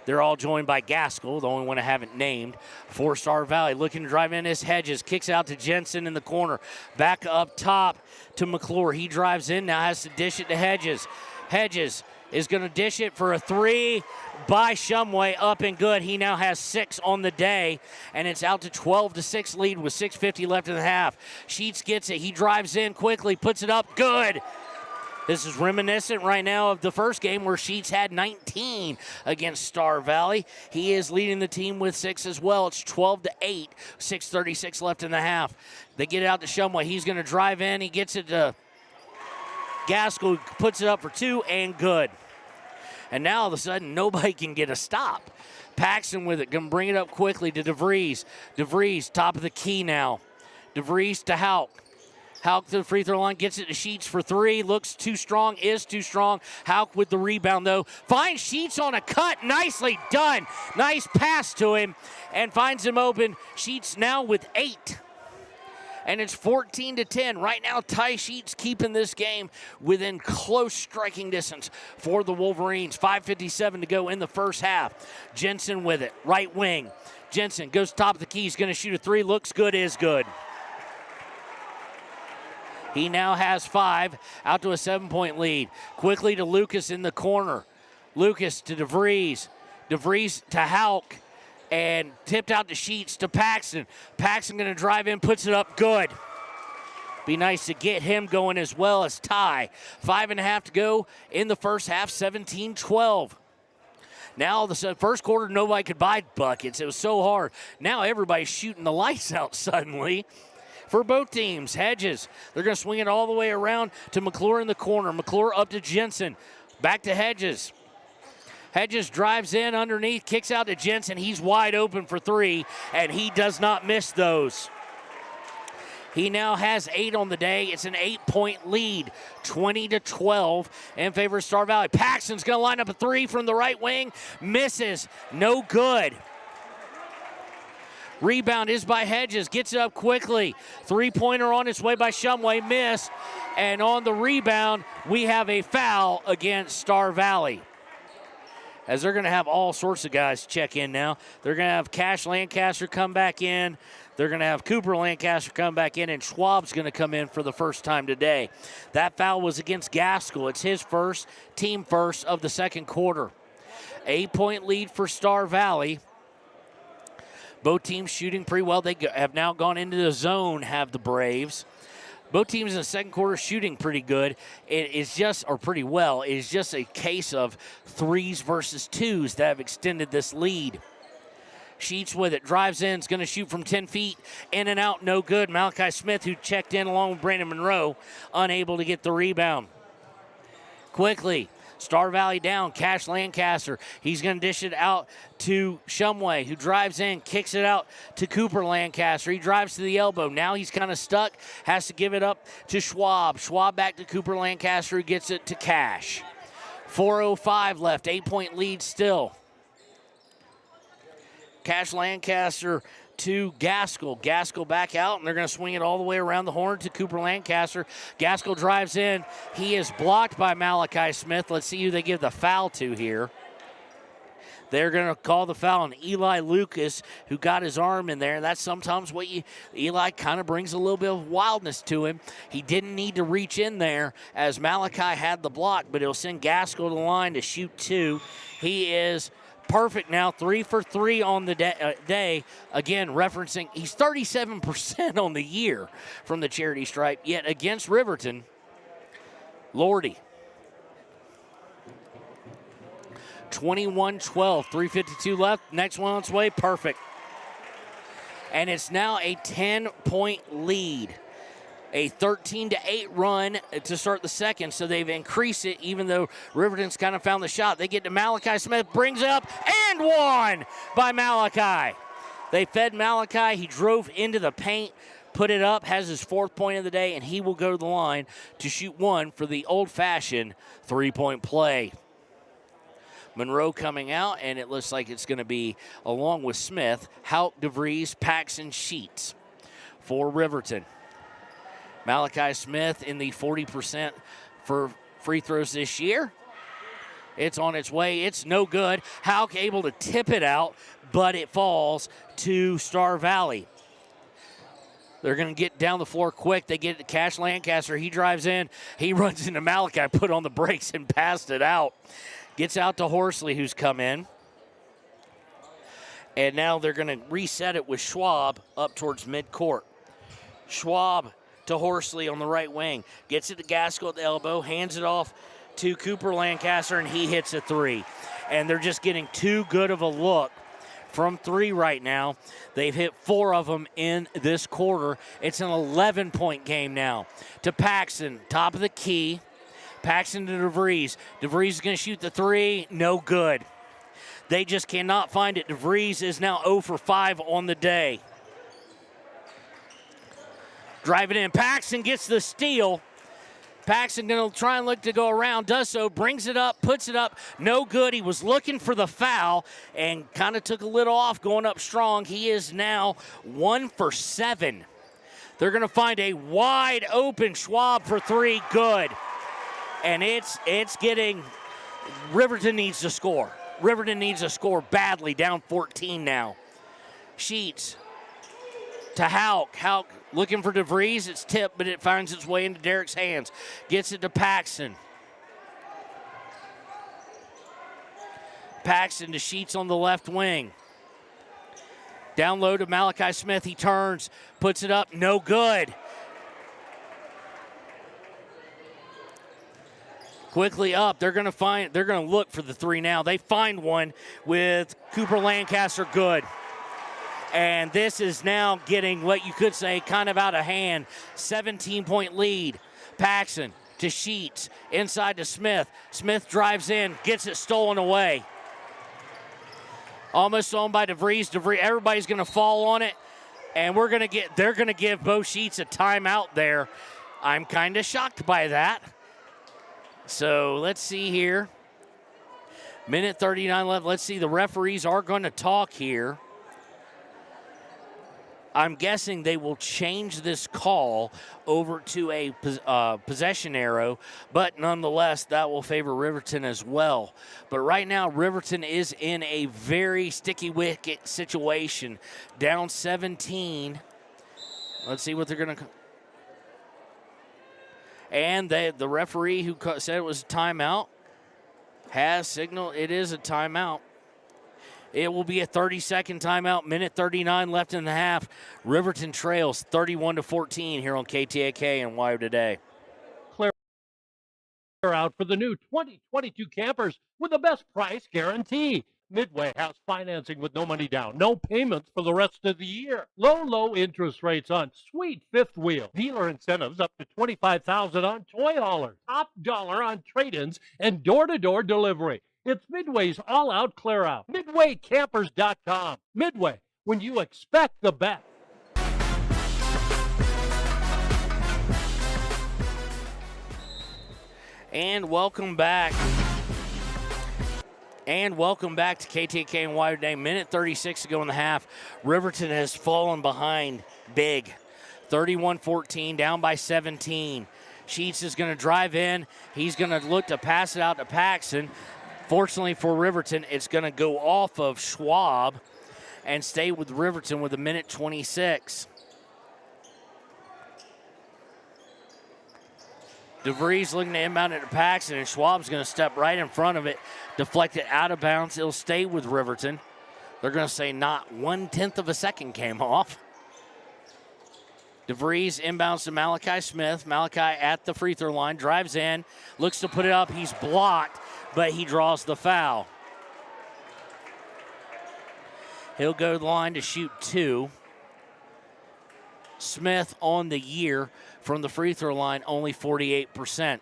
They're all joined by Gaskell, the only one I haven't named. For Star Valley, looking to drive in is Hedges. Kicks out to Jensen in the corner. Back up top to McClure. He drives in, now has to dish it to Hedges. Hedges is going to dish it for a 3 by Shumway, up and good. He now has 6 on the day, and it's out to 12-6 lead with 6:50 left in the half. Sheets gets it. He drives in quickly, puts it up. Good. This is reminiscent right now of the first game where Sheets had 19 against Star Valley. He is leading the team with 6 as well. It's 12-8, 6:36 left in the half. They get it out to Shumway. He's going to drive in. He gets it to Gaskell, puts it up for 2 and good. And now all of a sudden, nobody can get a stop. Paxton with it, going to bring it up quickly to DeVries. DeVries, top of the key now. DeVries to Hauk. Hauk to the free throw line, gets it to Sheets for 3. Looks too strong, is too strong. Hauk with the rebound, though. Finds Sheets on a cut. Nicely done. Nice pass to him and finds him open. Sheets now with 8. And it's 14-10. Right now, Ty Sheets keeping this game within close striking distance for the Wolverines. 5:57 to go in the first half. Jensen with it, right wing. Jensen goes top of the key. He's going to shoot a 3. Looks good, is good. He now has 5, out to a 7-point lead. Quickly to Lucas in the corner. Lucas to DeVries. DeVries to Hauk. And tipped out to Sheets to Paxton. Paxton going to drive in, puts it up, good. Be nice to get him going as well as Ty. 5.5 to go in the first half, 17-12. Now, the first quarter, nobody could buy buckets. It was so hard. Now everybody's shooting the lights out suddenly. For both teams, Hedges, they're going to swing it all the way around to McClure in the corner. McClure up to Jensen. Back to Hedges. Hedges drives in underneath, kicks out to Jensen. He's wide open for 3, and he does not miss those. He now has 8 on the day. It's an 8-point lead, 20-12 in favor of Star Valley. Paxton's going to line up a 3 from the right wing. Misses. No good. Rebound is by Hedges. Gets it up quickly. 3-pointer on its way by Shumway. Miss. And on the rebound, we have a foul against Star Valley. As they're going to have all sorts of guys check in now. They're going to have Cash Lancaster come back in. They're going to have Cooper Lancaster come back in, and Schwab's going to come in for the first time today. That foul was against Gaskell. It's his first, team first of the second quarter. 8-point lead for Star Valley. Both teams shooting pretty well. They have now gone into the zone, have the Braves. Both teams in the second quarter shooting pretty good. It is just, or pretty well, it is just a case of 3s versus 2s that have extended this lead. Sheets with it, drives in, is going to shoot from 10 feet, in and out, no good. Malachi Smith, who checked in along with Brandon Monroe, unable to get the rebound. Quickly, Star Valley down, Cash Lancaster. He's going to dish it out to Shumway, who drives in, kicks it out to Cooper Lancaster. He drives to the elbow. Now he's kind of stuck, has to give it up to Schwab. Schwab back to Cooper Lancaster, who gets it to Cash. 4:05 left, 8-point lead still. Cash Lancaster to Gaskell. Gaskell back out, and they're going to swing it all the way around the horn to Cooper Lancaster. Gaskell drives in. He is blocked by Malachi Smith. Let's see who they give the foul to here. They're going to call the foul on Eli Lucas, who got his arm in there. That's sometimes what Eli kind of brings a little bit of wildness to him. He didn't need to reach in there as Malachi had the block, but he'll send Gaskell to the line to shoot 2. He is perfect now, 3 for 3 on the day. Again, referencing he's 37% on the year from the charity stripe, yet against Riverton, Lordy. 21-12, 3:52 left. Next one on its way, perfect. And it's now a 10-point lead. A 13-8 run to start the second, so they've increased it even though Riverton's kind of found the shot. They get to Malachi Smith, brings it up, and one by Malachi. They fed Malachi. He drove into the paint, put it up, has his 4th point of the day, and he will go to the line to shoot one for the old-fashioned 3-point play. Monroe coming out, and it looks like it's going to be, along with Smith, Hauk, DeVries, Paxson, Sheets for Riverton. Malachi Smith in the 40% for free throws this year. It's on its way. It's no good. Hauk able to tip it out, but it falls to Star Valley. They're going to get down the floor quick. They get it to Cash Lancaster. He drives in. He runs into Malachi, put on the brakes, and passed it out. Gets out to Horsley, who's come in. And now they're going to reset it with Schwab up towards midcourt. Schwab to Horsley on the right wing. Gets it to Gaskell at the elbow, hands it off to Cooper Lancaster, and he hits a 3. And they're just getting too good of a look from 3 right now. They've hit 4 of them in this quarter. It's an 11-point game now. To Paxson, top of the key. Paxson to DeVries. DeVries is going to shoot the 3. No good. They just cannot find it. DeVries is now 0 for 5 on the day. Drive it in. Paxson gets the steal. Paxson going to try and look to go around. Does so. Brings it up. Puts it up. No good. He was looking for the foul and kind of took a little off going up strong. He is now 1 for 7. They're going to find a wide open Schwab for 3. Good. And it's getting – Riverton needs to score. Riverton needs to score badly, down 14 now. Sheets to Hauk. Hauk looking for DeVries. It's tipped, but it finds its way into Derek's hands. Gets it to Paxson. Paxson to Sheets on the left wing. Down low to Malachi Smith. He turns, puts it up. No good. Quickly up, they're going to look for the 3 now. They find one with Cooper Lancaster. Good. And this is now getting what you could say kind of out of hand. 17-point lead. Paxson to Sheets, inside to Smith. Smith drives in, gets it stolen away. Almost owned by DeVries. Everybody's going to fall on it, and they're going to give both Sheets a timeout there. I'm kind of shocked by that. So let's see here. Minute 39 left. Let's see. The referees are going to talk here. I'm guessing they will change this call over to a possession arrow, but nonetheless, that will favor Riverton as well. But right now, Riverton is in a very sticky wicket situation. Down 17. Let's see what they're going to... And the referee who said it was a timeout has signaled it is a timeout. It will be a 30-second timeout. Minute 39 left in the half. Riverton trails 31-14 here on KTAK and Wire Today. Clear out for the new 2022 campers with the best price guarantee. Midway has financing with no money down, no payments for the rest of the year. Low interest rates on sweet fifth wheel. Dealer incentives up to $25,000 on toy haulers. Top dollar on trade-ins and door-to-door delivery. It's Midway's all-out clear-out. MidwayCampers.com. Midway, when you expect the best. And welcome back. And welcome back to KTK and Wire Day. Minute 36 to go in the half. Riverton has fallen behind big. 31-14, down by 17. Sheets is going to drive in. He's going to look to pass it out to Paxson. Fortunately for Riverton, it's going to go off of Schwab and stay with Riverton with a minute 26. DeVries looking to inbound it to Paxson, and Schwab's going to step right in front of it. Deflected out of bounds. It'll stay with Riverton. They're going to say not 1/10 of a second came off. DeVries inbounds to Malachi Smith. Malachi at the free throw line, drives in, looks to put it up. He's blocked, but he draws the foul. He'll go to the line to shoot 2. Smith on the year from the free throw line, only 48%.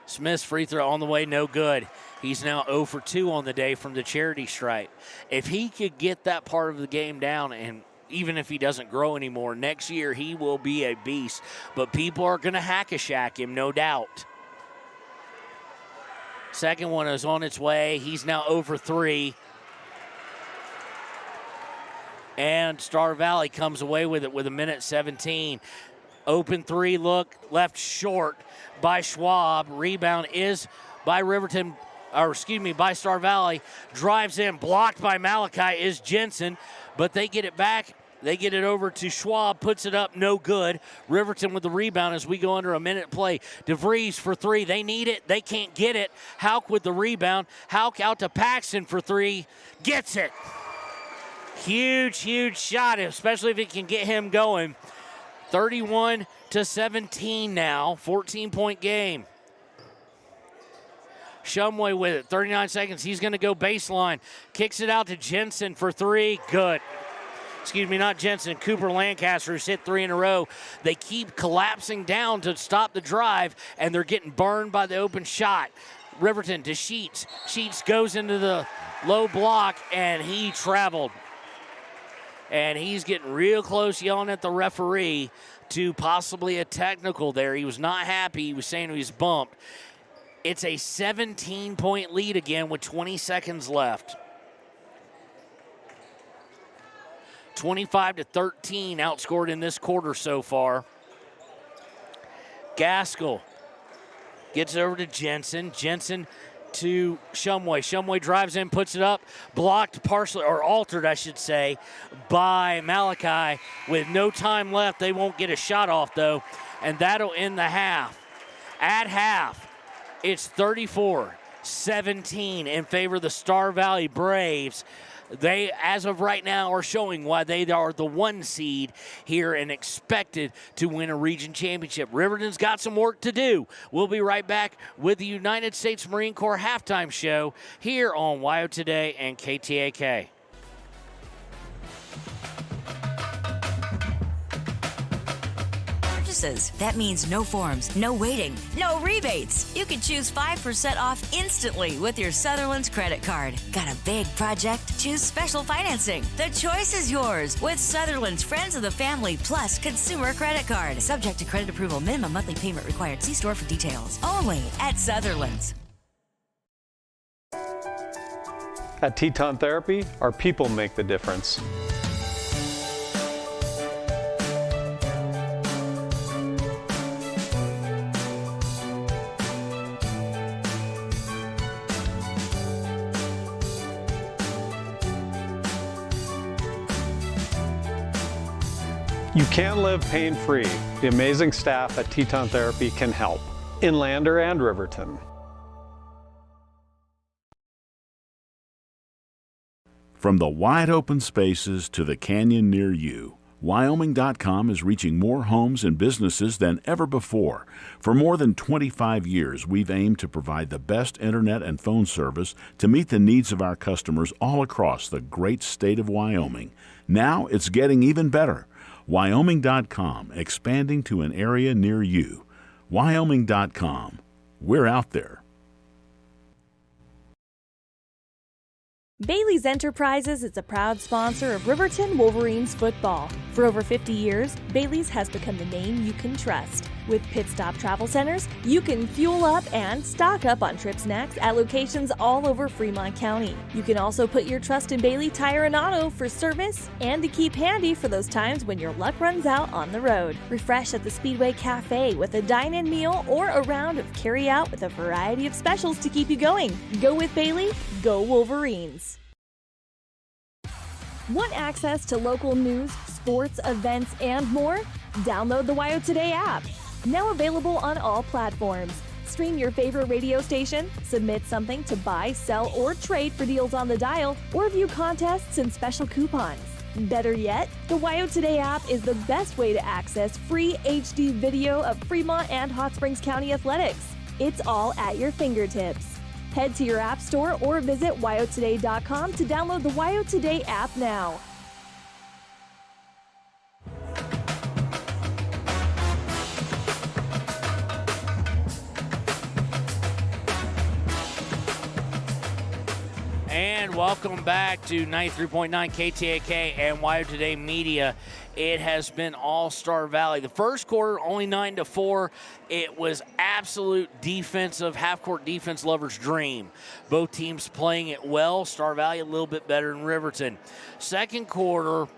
Smith's free throw on the way, no good. He's now 0 for 2 on the day from the charity stripe. If he could get that part of the game down, and even if he doesn't grow anymore, next year he will be a beast. But people are going to hack-a-shack him, no doubt. Second one is on its way. He's now 0 for 3. And Star Valley comes away with it with 1:17. Open 3 look, left short by Schwab. Rebound is by by Star Valley. Drives in, blocked by Malachi is Jensen, but they get it back. They get it over to Schwab, puts it up, no good. Riverton with the rebound as we go under a minute play. DeVries for 3, they need it, they can't get it. Hauk with the rebound. Hauk out to Paxton for 3, gets it. Huge shot, especially if it can get him going. 31-17 now, 14-point game. Shumway with it, 39 seconds. He's going to go baseline. Kicks it out to Jensen for 3, good. Not Jensen, Cooper Lancaster, who's hit 3 in a row. They keep collapsing down to stop the drive, and they're getting burned by the open shot. Riverton to Sheets. Sheets goes into the low block, and he traveled. And he's getting real close, yelling at the referee to possibly a technical there. He was not happy. He was saying he was bumped. It's a 17-point lead again with 20 seconds left. 25-13 outscored in this quarter so far. Gaskell gets it over to Jensen. Jensen to Shumway. Shumway drives in, puts it up, blocked partially, or altered, I should say, by Malachi. With no time left, they won't get a shot off, though, and that'll end the half. At half, it's 34-17 in favor of the Star Valley Braves. They, as of right now, are showing why they are the 1 seed here and expected to win a region championship. Riverton's got some work to do. We'll be right back with the United States Marine Corps halftime show here on WYO Today and KTAK. That means no forms, no waiting, no rebates. You can choose 5% off instantly with your Sutherland's credit card. Got a big project? Choose special financing. The choice is yours with Sutherland's Friends of the Family Plus Consumer Credit Card. Subject to credit approval. Minimum monthly payment required. See store for details. Only at Sutherland's. At Teton Therapy, our people make the difference. You can live pain-free. The amazing staff at Teton Therapy can help. In Lander and Riverton. From the wide open spaces to the canyon near you, Wyoming.com is reaching more homes and businesses than ever before. For more than 25 years, we've aimed to provide the best internet and phone service to meet the needs of our customers all across the great state of Wyoming. Now it's getting even better. Wyoming.com, expanding to an area near you. Wyoming.com. We're out there. Bailey's Enterprises is a proud sponsor of Riverton Wolverines football. For over 50 years, Bailey's has become the name you can trust. With Pit Stop Travel Centers, you can fuel up and stock up on trip snacks at locations all over Fremont County. You can also put your trust in Bailey Tire and Auto for service and to keep handy for those times when your luck runs out on the road. Refresh at the Speedway Cafe with a dine-in meal or a round of carry-out with a variety of specials to keep you going. Go with Bailey, go Wolverines. Want access to local news, sports, events, and more? Download the WYO Today app. Now available on all platforms. Stream your favorite radio station, submit something to buy, sell, or trade for deals on the dial, or view contests and special coupons. Better yet, the WYO Today app is the best way to access free HD video of Fremont and Hot Springs County athletics. It's all at your fingertips. Head to your app store or visit wyotoday.com to download the WYO Today app now. And welcome back to 93.9 KTAK and WYO Today Media. It has been all Star Valley. The first quarter, only 9-4. It was absolute defensive, half-court defense lover's dream. Both teams playing it well. Star Valley a little bit better than Riverton. Second quarter,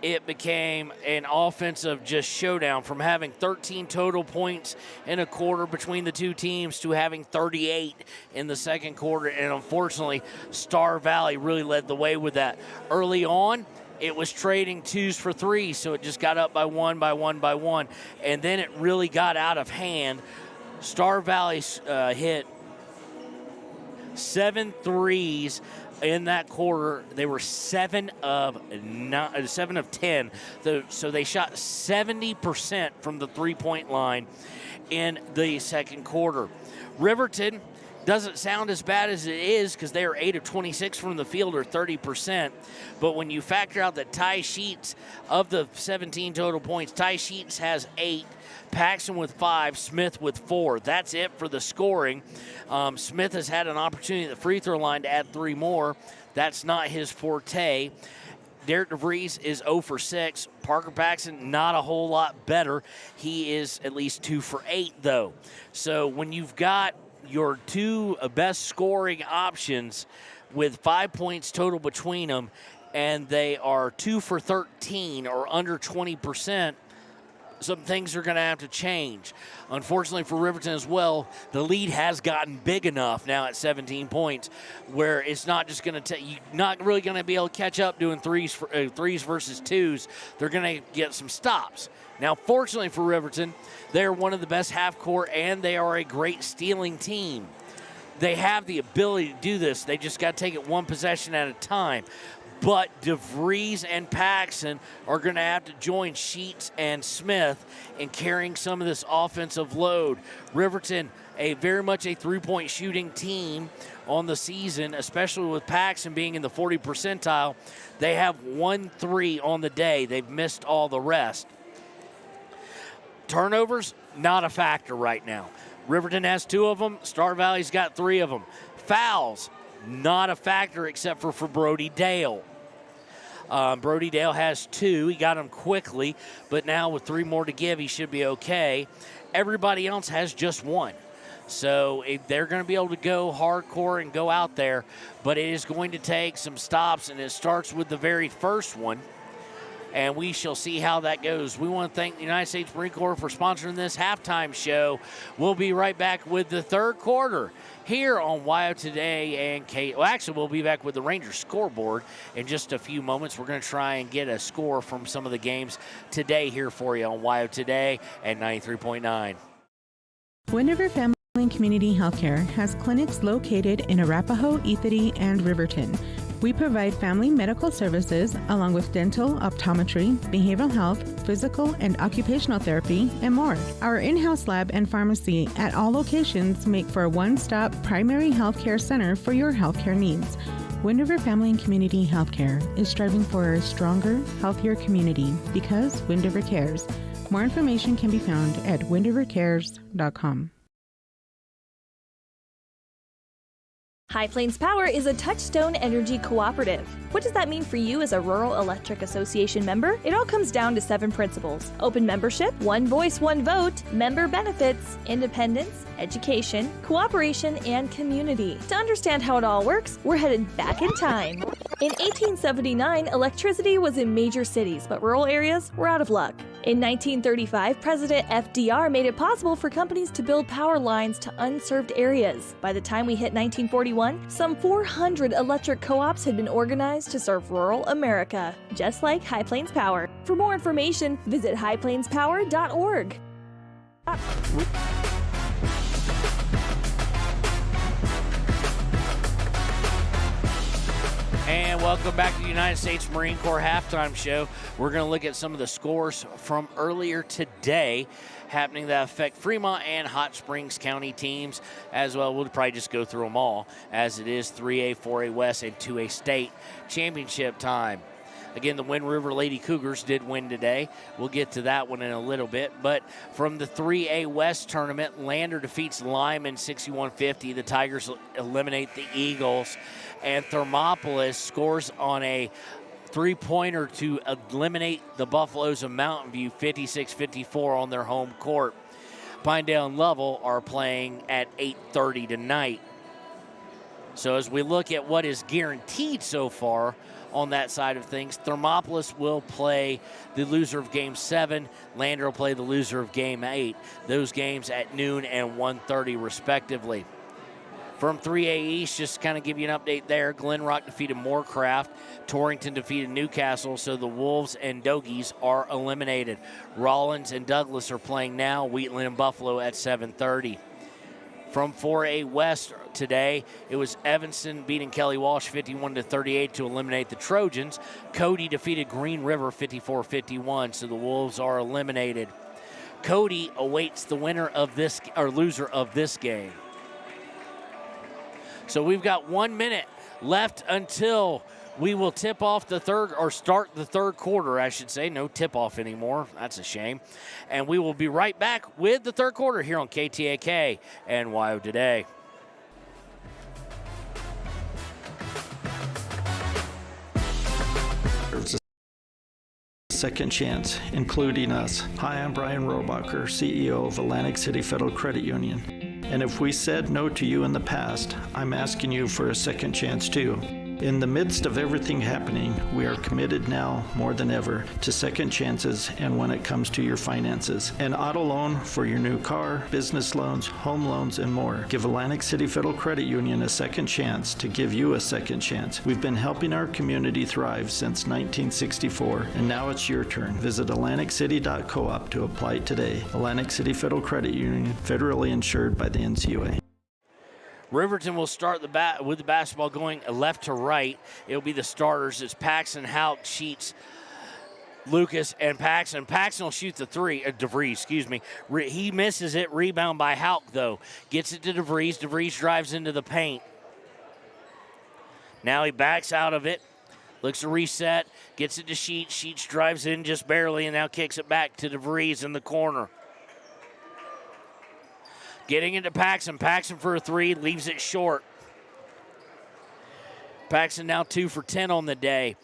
it became an offensive just showdown, from having 13 total points in a quarter between the two teams to having 38 in the second quarter. And unfortunately, Star Valley really led the way with that. Early on, it was trading twos for threes, so it just got up by one. And then it really got out of hand. Star Valley hit 7 threes in that quarter. They were 7 of 10. So they shot 70% from the three-point line in the second quarter. Riverton doesn't sound as bad as it is because they are 8 of 26 from the field, or 30%. But when you factor out that Ty Sheets, of the 17 total points, Ty Sheets has 8. Paxton with 5, Smith with 4. That's it for the scoring. Smith has had an opportunity at the free throw line to add 3 more. That's not his forte. Derek DeVries is 0 for 6. Parker Paxton, not a whole lot better. He is at least 2 for 8, though. So when you've got your two best scoring options with 5 points total between them, and they are 2 for 13, or under 20%, some things are going to have to change. Unfortunately for Riverton as well, the lead has gotten big enough now at 17 points where it's not just going to you're not really going to be able to catch up doing threes versus twos. They're going to get some stops. Now, fortunately for Riverton, they're one of the best half court, and they are a great stealing team. They have the ability to do this. They just got to take it one possession at a time. But DeVries and Paxton are going to have to join Sheets and Smith in carrying some of this offensive load. Riverton, very much a three-point shooting team on the season, especially with Paxton being in the 40 percentile. They have 1 3 on the day. They've missed all the rest. Turnovers, not a factor right now. Riverton has 2 of them. Star Valley's got 3 of them. Fouls, not a factor except for Brody Dale. Brody Dale has 2. He got them quickly, but now with 3 more to give, he should be okay. Everybody else has just 1. So they're going to be able to go hardcore and go out there, but it is going to take some stops, and it starts with the very first one. And we shall see how that goes. We want to thank the United States Marine Corps for sponsoring this halftime show. We'll be right back with the third quarter here on WYO Today and actually, we'll be back with the Rangers scoreboard in just a few moments. We're going to try and get a score from some of the games today here for you on WYO Today at 93.9. Wind River Family and Community Healthcare has clinics located in Arapahoe, Ethity, and Riverton. We provide family medical services along with dental, optometry, behavioral health, physical and occupational therapy, and more. Our in-house lab and pharmacy at all locations make for a one-stop primary healthcare center for your healthcare needs. Wind River Family and Community Healthcare is striving for a stronger, healthier community because Wind River cares. More information can be found at windrivercares.com. High Plains Power is a Touchstone Energy cooperative. What does that mean for you as a Rural Electric Association member? It all comes down to 7 principles: open membership, one voice, one vote, member benefits, independence, education, cooperation, and community. To understand how it all works, we're headed back in time. In 1879, electricity was in major cities, but rural areas were out of luck. In 1935, President FDR made it possible for companies to build power lines to unserved areas. By the time we hit 1941, some 400 electric co-ops had been organized to serve rural America, just like High Plains Power. For more information, visit highplainspower.org. And welcome back to the United States Marine Corps Halftime Show. We're going to look at some of the scores from earlier today happening that affect Fremont and Hot Springs County teams as well. We'll probably just go through them all as it is 3A, 4A West, and 2A State championship time. Again, the Wind River Lady Cougars did win today. We'll get to that one in a little bit. But from the 3A West tournament, Lander defeats Lyman 61-50. The Tigers eliminate the Eagles. And Thermopolis scores on a three-pointer to eliminate the Buffaloes of Mountain View 56-54 on their home court. Pinedale and Lovell are playing at 8:30 tonight. So as we look at what is guaranteed so far on that side of things, Thermopolis will play the loser of Game 7. Lander will play the loser of Game 8. Those games at noon and 1:30 respectively. From 3A East, just to kind of give you an update there, Glen Rock defeated Moorcraft. Torrington defeated Newcastle, so the Wolves and Dogies are eliminated. Rollins and Douglas are playing now. Wheatland and Buffalo at 7:30. From 4A West today, it was Evanston beating Kelly Walsh 51-38 to eliminate the Trojans. Cody defeated Green River 54-51, so the Wolves are eliminated. Cody awaits the winner of this, or loser of this game. So we've got 1 minute left until we will tip off the third, or start the third quarter, I should say. No tip-off anymore. That's a shame. And we will be right back with the third quarter here on KTAK and WYO Today. Second chance, including us. Hi, I'm Brian Robacher, CEO of Atlantic City Federal Credit Union. And if we said no to you in the past, I'm asking you for a second chance too. In the midst of everything happening, we are committed now more than ever to second chances and when it comes to your finances. An auto loan for your new car, business loans, home loans, and more. Give Atlantic City Federal Credit Union a second chance to give you a second chance. We've been helping our community thrive since 1964, and now it's your turn. Visit AtlanticCity.coop to apply today. Atlantic City Federal Credit Union, federally insured by the NCUA. Riverton will start with the basketball going left to right. It'll be the starters. It's Paxton, Houck, Sheets, Lucas, and Paxton. Paxton will shoot the three. DeVries, excuse me. He misses it. Rebound by Houck, though. Gets it to DeVries. DeVries drives into the paint. Now he backs out of it. Looks to reset. Gets it to Sheets. Sheets drives in just barely and now kicks it back to DeVries in the corner. Getting into Paxton. Paxton for a three, leaves it short. Paxton now 2 for 10 on the day.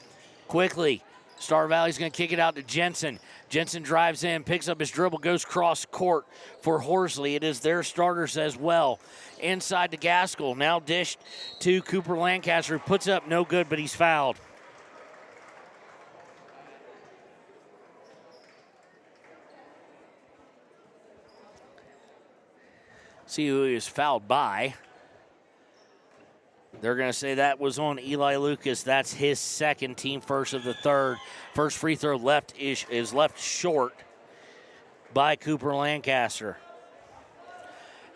Quickly, Star Valley's going to kick it out to Jensen. Jensen drives in, picks up his dribble, goes cross court for Horsley. It is their starters as well. Inside to Gaskell, now dished to Cooper Lancaster, who puts up no good, but he's fouled. See who he was fouled by. They're going to say that was on Eli Lucas. That's his second, team first of the third. First free throw left is left short by Cooper Lancaster.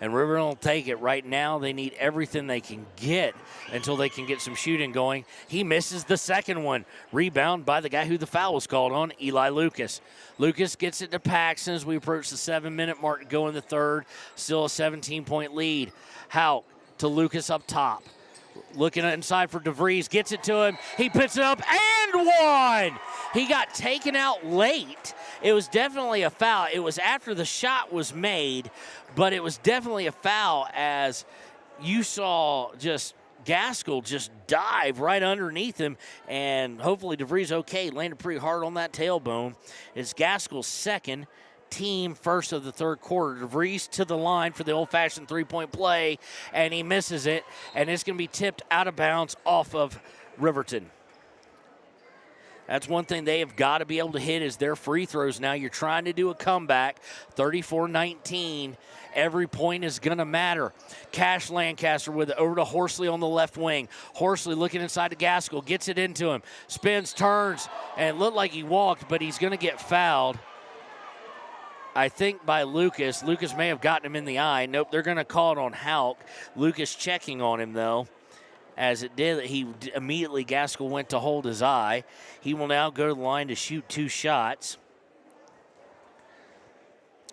And Riverton will take it. Right now, they need everything they can get until they can get some shooting going. He misses the second one. Rebound by the guy who the foul was called on, Eli Lucas. Lucas gets it to Paxton as we approach the 7-minute mark to go in the third. Still a 17-point lead. Houck to Lucas up top. Looking inside for DeVries, gets it to him. He puts it up and one. He got taken out late. It was definitely a foul. It was after the shot was made, but it was definitely a foul as you saw just Gaskell just dive right underneath him, and hopefully DeVries okay. Landed pretty hard on that tailbone. It's Gaskell's second, team first of the third quarter. DeVries to the line for the old-fashioned three-point play, and he misses it, and it's going to be tipped out of bounds off of Riverton. That's one thing they have got to be able to hit is their free throws. Now you're trying to do a comeback, 34-19. Every point is going to matter. Cash Lancaster with it over to Horsley on the left wing. Horsley looking inside to Gaskell, gets it into him, spins, turns, and it looked like he walked, but he's going to get fouled. I think by Lucas. Lucas may have gotten him in the eye. Nope, they're going to call it on Houck. Lucas checking on him, though. As it did, immediately Gaskell went to hold his eye. He will now go to the line to shoot 2 shots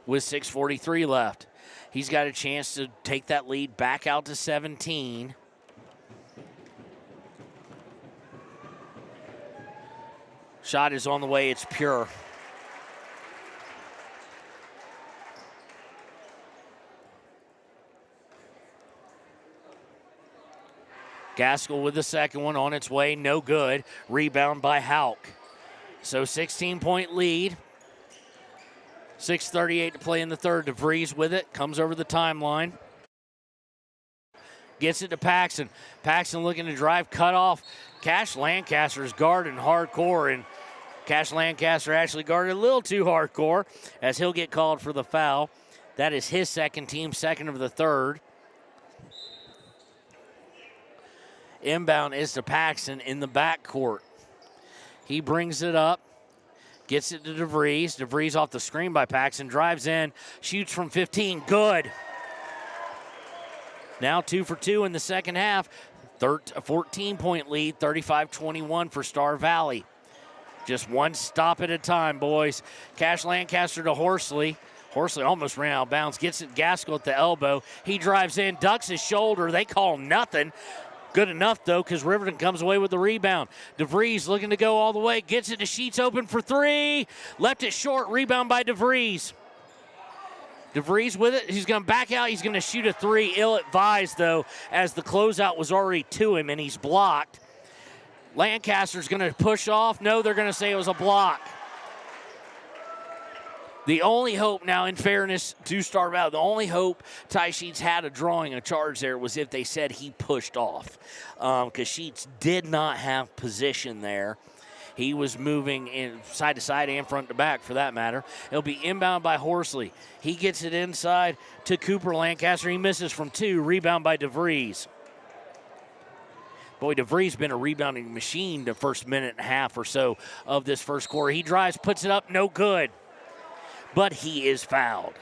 with 6:43 left. He's got a chance to take that lead back out to 17. Shot is on the way. It's pure. Gaskell with the second one on its way, no good. Rebound by Houck. So 16-point lead. 6:38 to play in the third. DeVries with it, comes over the timeline. Gets it to Paxson. Paxson looking to drive, cut off. Cash Lancaster's guarding hardcore, and Cash Lancaster actually guarded a little too hardcore as he'll get called for the foul. That is his second, team second of the third. Inbound is to Paxson in the backcourt. He brings it up, gets it to DeVries. DeVries off the screen by Paxson, drives in, shoots from 15, good. Now 2 for 2 in the second half. 14-point lead, 35-21 for Star Valley. Just one stop at a time, boys. Cash Lancaster to Horsley. Horsley almost ran out of bounds, gets it Gaskell at the elbow. He drives in, ducks his shoulder. They call nothing. Good enough, though, because Riverton comes away with the rebound. DeVries looking to go all the way. Gets it to Sheets, open for 3. Left it short. Rebound by DeVries. DeVries with it. He's going to back out. He's going to shoot a 3. Ill-advised, though, as the closeout was already to him, and he's blocked. Lancaster's going to push off. No, they're going to say it was a block. The only hope now, in fairness to Star Valley, the only hope Ty Sheets had of drawing a charge there was if they said he pushed off, because Sheets did not have position there. He was moving in side to side and front to back, for that matter. It'll be inbound by Horsley. He gets it inside to Cooper Lancaster. He misses from 2. Rebound by DeVries. Boy, DeVries been a rebounding machine the first minute and a half or so of this first quarter. He drives, puts it up, no good. But he is fouled.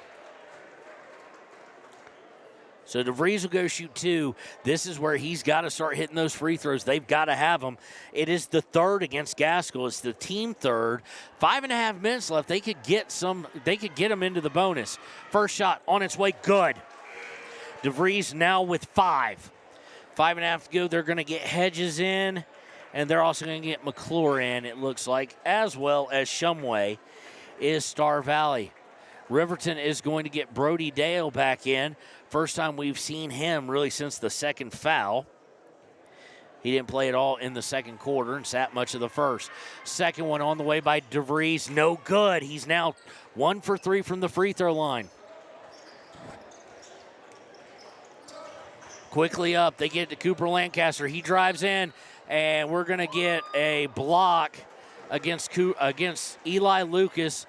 So DeVries will go shoot 2. This is where he's got to start hitting those free throws. They've got to have them. It is the third against Gaskell. It's the team third. 5.5 minutes left. They could get some. They could get them into the bonus. First shot on its way. Good. DeVries now with 5. 5.5 to go. They're going to get Hedges in, and they're also going to get McClure in, it looks like, as well as Shumway is Star Valley. Riverton is going to get Brody Dale back in. First time we've seen him really since the second foul. He didn't play at all in the second quarter and sat much of the first. Second one on the way by DeVries. No good. He's now 1 for 3 from the free throw line. Quickly up. They get it to Cooper Lancaster. He drives in, and we're going to get a block against Eli Lucas,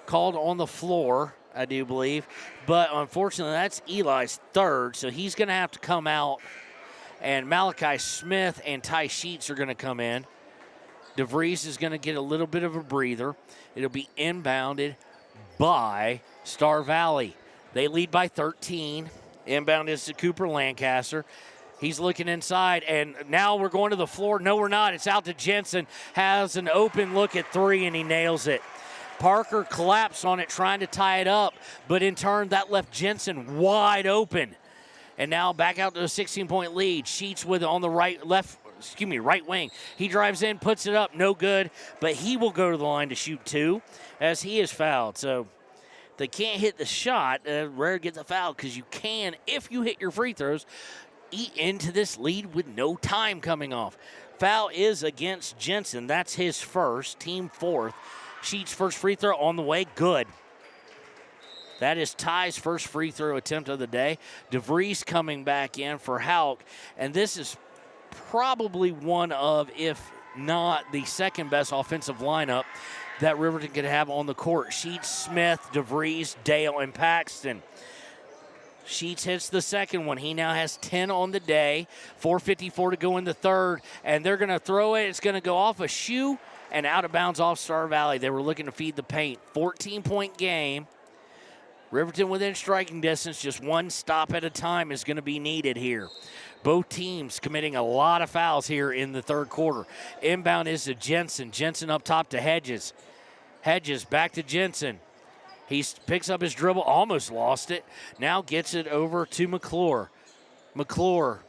called on the floor, I do believe. But unfortunately, that's Eli's third, so he's going to have to come out. And Malachi Smith and Ty Sheets are going to come in. DeVries is going to get a little bit of a breather. It'll be inbounded by Star Valley. They lead by 13. Inbound is to Cooper Lancaster. He's looking inside, and now we're going to the floor. No, we're not. It's out to Jensen. Has an open look at 3, and he nails it. Parker collapsed on it, trying to tie it up, but in turn, that left Jensen wide open. And now back out to a 16-point lead. Sheets with it on the right wing. He drives in, puts it up, no good, but he will go to the line to shoot 2 as he is fouled. So they can't hit the shot. Rare get the foul because you can, if you hit your free throws, eat into this lead with no time coming off. Foul is against Jensen. That's his first, team fourth. Sheets' first free throw on the way, good. That is Ty's first free throw attempt of the day. DeVries coming back in for Houck, and this is probably one of, if not the second best offensive lineup that Riverton could have on the court. Sheets, Smith, DeVries, Dale, and Paxton. Sheets hits the second one. He now has 10 on the day. 4:54 to go in the third, and they're going to throw it. It's going to go off a shoe and out of bounds off Star Valley. They were looking to feed the paint. 14-point game. Riverton within striking distance. Just one stop at a time is going to be needed here. Both teams committing a lot of fouls here in the third quarter. Inbound is to Jensen. Jensen up top to Hedges. Hedges back to Jensen. He picks up his dribble, almost lost it. Now gets it over to McClure. McClure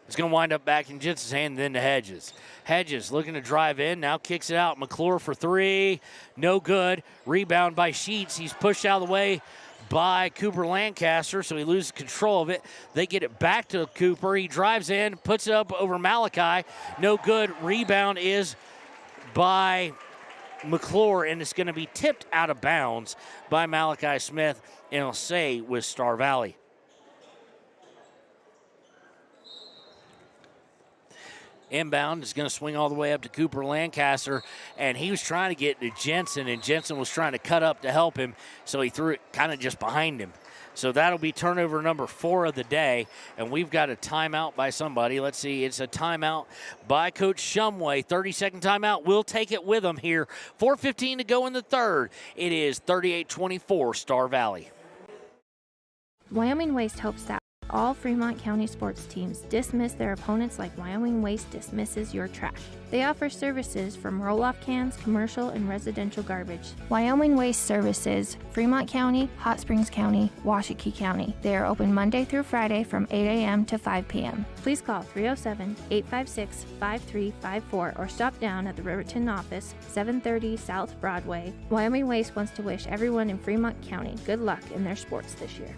is going to wind up back in Jensen's hand, then to Hedges. Hedges looking to drive in, now kicks it out. McClure for three, no good. Rebound by Sheets. He's pushed out of the way by Cooper Lancaster, so he loses control of it. They get it back to Cooper. He drives in, puts it up over Malachi. No good. Rebound is by McClure, and it's going to be tipped out of bounds by Malachi Smith, and it'll stay with Star Valley. Inbound is going to swing all the way up to Cooper Lancaster, and he was trying to get to Jensen, and Jensen was trying to cut up to help him, so he threw it kind of just behind him. So that'll be turnover number 4 of the day, and we've got a timeout by somebody. Let's see, it's a timeout by Coach Shumway. 30-second timeout. We'll take it with him here. 4:15 to go in the third. It is 38-24 Star Valley. Wyoming Waste hopes that all Fremont County sports teams dismiss their opponents like Wyoming Waste dismisses your trash. They offer services from roll-off cans, commercial, and residential garbage. Wyoming Waste Services, Fremont County, Hot Springs County, Washakie County. They are open Monday through Friday from 8 a.m. to 5 p.m. Please call 307-856-5354 or stop down at the Riverton office, 730 South Broadway. Wyoming Waste wants to wish everyone in Fremont County good luck in their sports this year.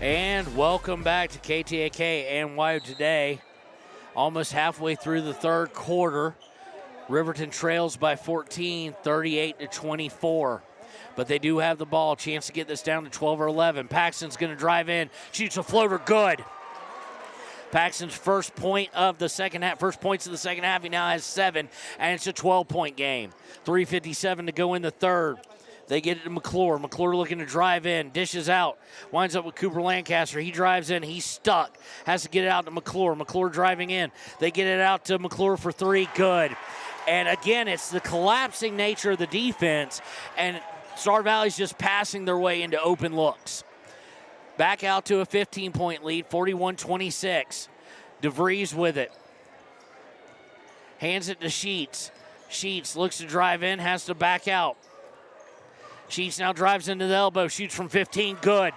And welcome back to KTAK NY Today. Almost halfway through the third quarter. Riverton trails by 14, 38-24. But they do have the ball. Chance to get this down to 12 or 11. Paxton's going to drive in. Shoots a floater. Good. Paxton's first points of the second half. He now has 7, and it's a 12-point game. 3:57 to go in the third. They get it to McClure. McClure looking to drive in. Dishes out. Winds up with Cooper Lancaster. He drives in. He's stuck. Has to get it out to McClure. McClure driving in. They get it out to McClure for 3. Good. And again, it's the collapsing nature of the defense, and Star Valley's just passing their way into open looks. Back out to a 15-point lead, 41-26. DeVries with it. Hands it to Sheets. Sheets looks to drive in, has to back out. Sheets now drives into the elbow, shoots from 15, good.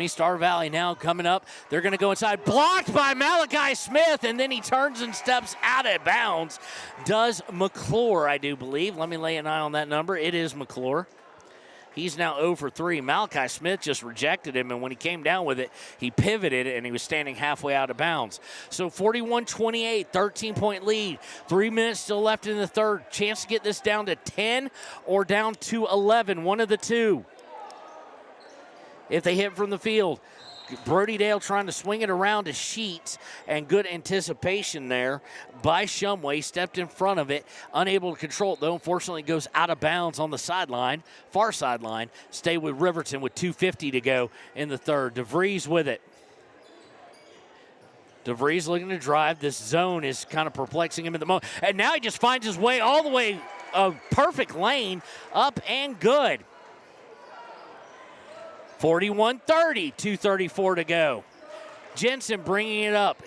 Star Valley now coming up. They're going to go inside. Blocked by Malachi Smith, and then he turns and steps out of bounds. Does McClure, I do believe. Let me lay an eye on that number. It is McClure. He's now 0 for 3. Malachi Smith just rejected him, and when he came down with it, he pivoted, and he was standing halfway out of bounds. So 41-28, 13-point lead. 3 minutes still left in the third. Chance to get this down to 10 or down to 11, one of the two. If they hit from the field. Brody Dale trying to swing it around to Sheets, and good anticipation there by Shumway. Stepped in front of it, unable to control it, though. Unfortunately, goes out of bounds on the sideline, far sideline. Stay with Riverton with 2:50 to go in the third. DeVries with it. DeVries looking to drive. This zone is kind of perplexing him at the moment. And now he just finds his way all the way, a perfect lane, up and good. 41-30, 2:34 to go. Jensen bringing it up,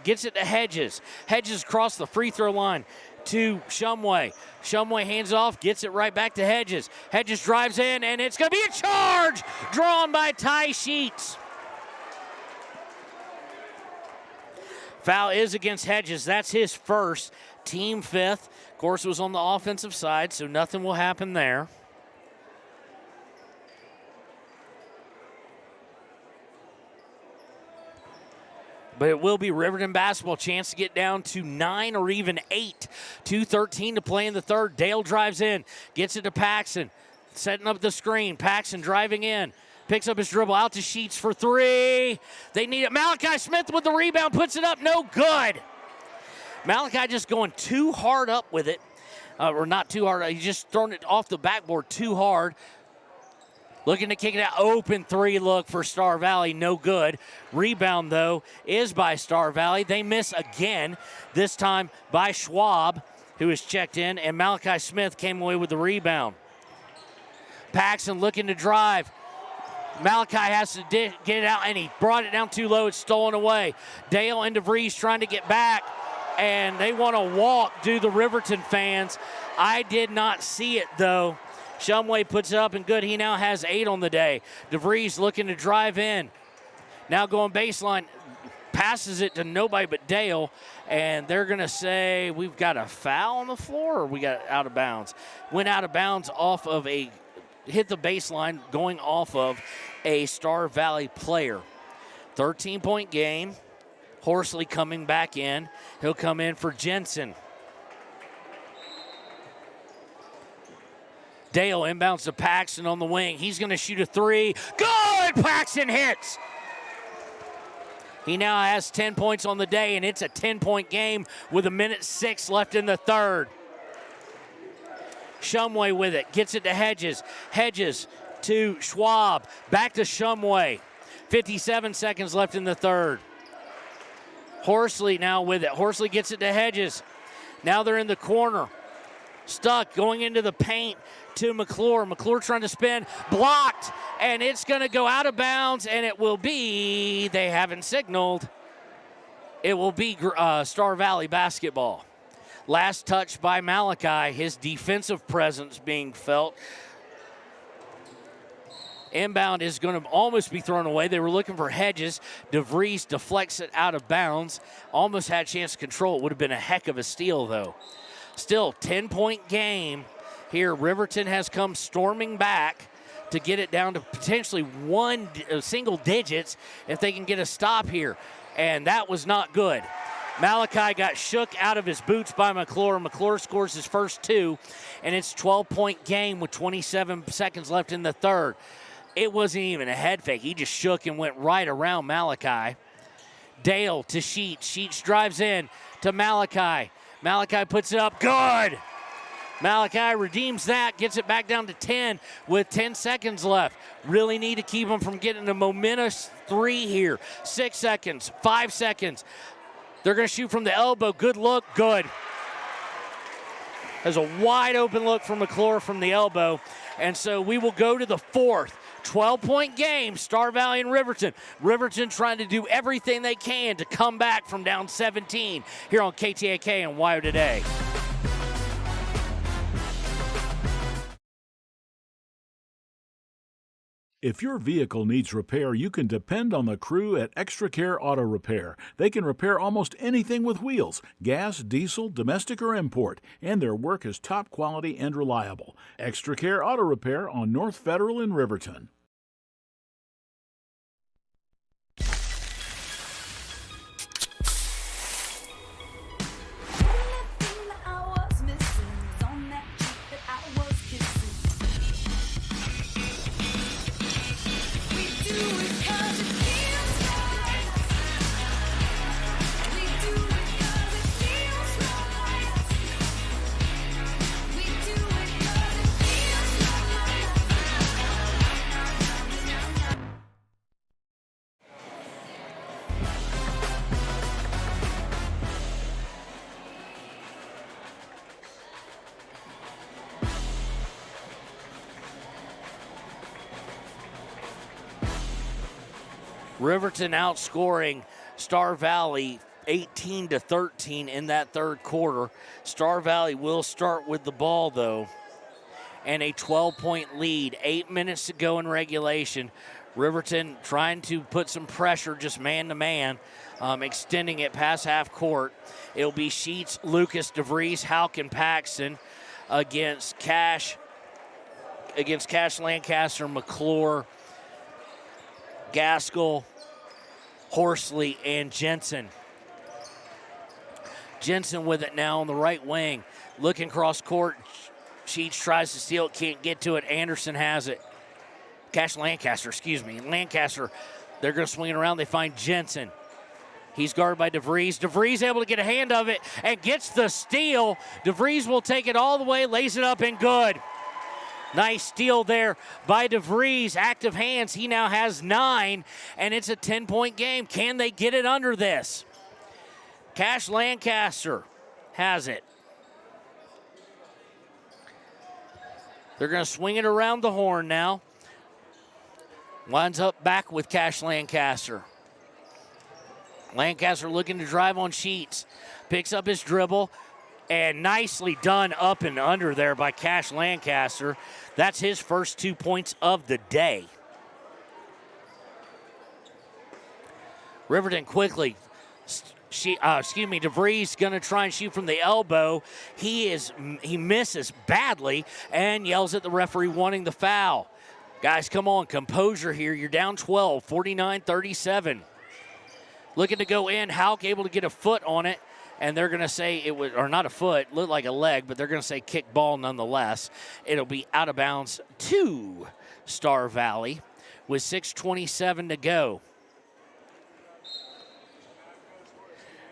gets it to Hedges. Hedges across the free throw line to Shumway. Shumway hands off, gets it right back to Hedges. Hedges drives in, and it's going to be a charge drawn by Ty Sheets. Foul is against Hedges. That's his first, team 5th. Of course, it was on the offensive side, so nothing will happen there. But it will be Riverton basketball, chance to get down to 9 or even 8. 2:13 to play in the third. Dale drives in, gets it to Paxson, setting up the screen. Paxson driving in, picks up his dribble, out to Sheets for three. They need it. Malachi Smith with the rebound, puts it up, no good. Malachi just going too hard up with it, or not too hard. He's just throwing it off the backboard too hard. Looking to kick it out. Open three look for Star Valley. No good. Rebound, though, is by Star Valley. They miss again, this time by Schwab, who is checked in, and Malachi Smith came away with the rebound. Paxson looking to drive. Malachi has to get it out, and he brought it down too low. It's stolen away. Dale and DeVries trying to get back, and they want to walk, do the Riverton fans. I did not see it, though. Shumway puts it up and good. He now has 8 on the day. DeVries looking to drive in. Now going baseline. Passes it to nobody but Dale. And they're going to say we've got a foul on the floor or we got out of bounds. Went out of bounds off of hit the baseline going off of a Star Valley player. 13-point game. Horsley coming back in. He'll come in for Jensen. Dale inbounds to Paxson on the wing. He's going to shoot a three. Good! Paxson hits. He now has 10 points on the day, and it's a 10-point game with 1:06 left in the third. Shumway with it. Gets it to Hedges. Hedges to Schwab. Back to Shumway. 57 seconds left in the third. Horsley now with it. Horsley gets it to Hedges. Now they're in the corner. Stuck going into the paint to McClure. McClure trying to spin, blocked, and it's going to go out of bounds, and it will be, they haven't signaled, it will be Star Valley basketball. Last touch by Malachi, his defensive presence being felt. Inbound is going to almost be thrown away. They were looking for Hedges. DeVries deflects it out of bounds. Almost had a chance to control. It would have been a heck of a steal, though. Still, 10-point game here. Riverton has come storming back to get it down to potentially single digits if they can get a stop here. And that was not good. Malachi got shook out of his boots by McClure. McClure scores his first 2, and it's a 12-point game with 27 seconds left in the third. It wasn't even a head fake. He just shook and went right around Malachi. Dale to Sheets. Sheets drives in to Malachi. Malachi puts it up. Good! Malachi redeems that, gets it back down to 10 with 10 seconds left. Really need to keep them from getting a momentous 3 here. 6 seconds, 5 seconds. They're going to shoot from the elbow. Good look, good. There's a wide open look from McClure from the elbow. And so we will go to the fourth. 12-point game, Star Valley and Riverton. Riverton trying to do everything they can to come back from down 17 here on KTAK and WYO Today. If your vehicle needs repair, you can depend on the crew at Extra Care Auto Repair. They can repair almost anything with wheels, gas, diesel, domestic, or import, and their work is top quality and reliable. Extra Care Auto Repair on North Federal in Riverton. Riverton outscoring Star Valley 18-13 in that third quarter. Star Valley will start with the ball, though, and a 12-point lead. 8 minutes to go in regulation. Riverton trying to put some pressure just man-to-man, extending it past half court. It'll be Sheets, Lucas, DeVries, Houck, and Paxson against Cash, Lancaster, McClure, Gaskell, Horsley and Jensen. Jensen with it now on the right wing. Looking cross court. Sheets tries to steal it, can't get to it. Anderson has it. Lancaster. Lancaster, they're going to swing it around. They find Jensen. He's guarded by DeVries. DeVries able to get a hand of it and gets the steal. DeVries will take it all the way, lays it up and good. Nice steal there by DeVries. Active hands. He now has 9, and it's a 10-point game. Can they get it under this? Cash Lancaster has it. They're going to swing it around the horn now. Winds up back with Cash Lancaster. Lancaster looking to drive on Sheets. Picks up his dribble, and nicely done up and under there by Cash Lancaster. That's his first 2 points of the day. Riverton quickly. DeVries going to try and shoot from the elbow. He misses badly and yells at the referee wanting the foul. Guys, come on, composure here. You're down 12, 49-37. Looking to go in. Houck able to get a foot on it, and they're going to say it was, or not a foot, looked like a leg, but they're going to say kick ball nonetheless. It'll be out of bounds to Star Valley with 6:27 to go.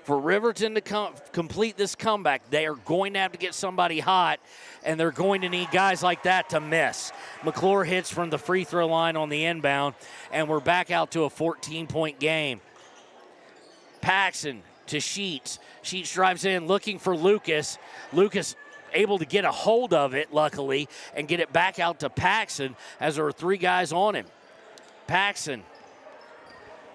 For Riverton to complete this comeback, they are going to have to get somebody hot, and they're going to need guys like that to miss. McClure hits from the free throw line on the inbound, and we're back out to a 14-point game. Paxson to Sheets. Sheets drives in looking for Lucas. Lucas able to get a hold of it, luckily, and get it back out to Paxson as there are 3 guys on him. Paxson.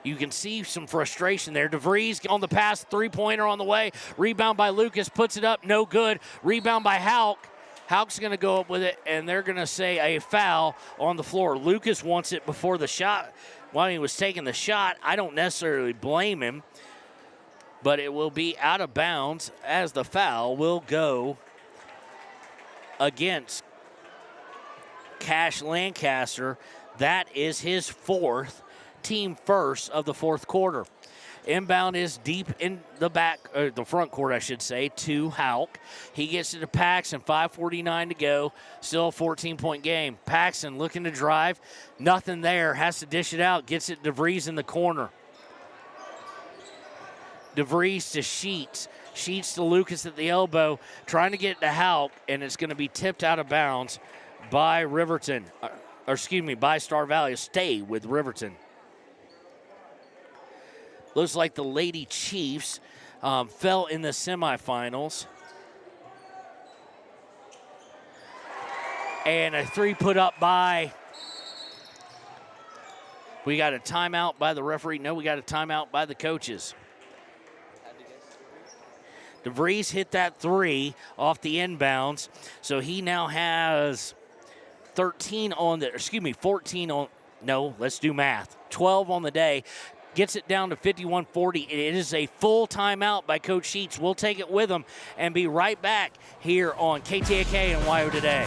You can see some frustration there. DeVries on the pass, three-pointer on the way. Rebound by Lucas, puts it up, no good. Rebound by Houck. Houck's going to go up with it, and they're going to say a foul on the floor. Lucas wants it before the shot. While he was taking the shot, I don't necessarily blame him, but it will be out of bounds as the foul will go against Cash Lancaster. That is his 4th. Team first of the 4th quarter. Inbound is deep in the the front court, I should say, to Houck. He gets it to Paxson, 5:49 to go. Still a 14-point game. Paxson looking to drive. Nothing there. Has to dish it out. Gets it to DeVries in the corner. DeVries to Sheets. Sheets to Lucas at the elbow. Trying to get it to Houck, and it's going to be tipped out of bounds by Riverton. By Star Valley. Stay with Riverton. Looks like the Lady Chiefs fell in the semifinals. And a 3 put up by, we got a timeout by the referee. No, we got a timeout by the coaches. DeVries hit that 3 off the inbounds. So he now has 14 on, let's do math. 12 on the day. Gets it down to 51-40. It is a full timeout by Coach Sheets. We'll take it with him and be right back here on KTAK and WYO Today.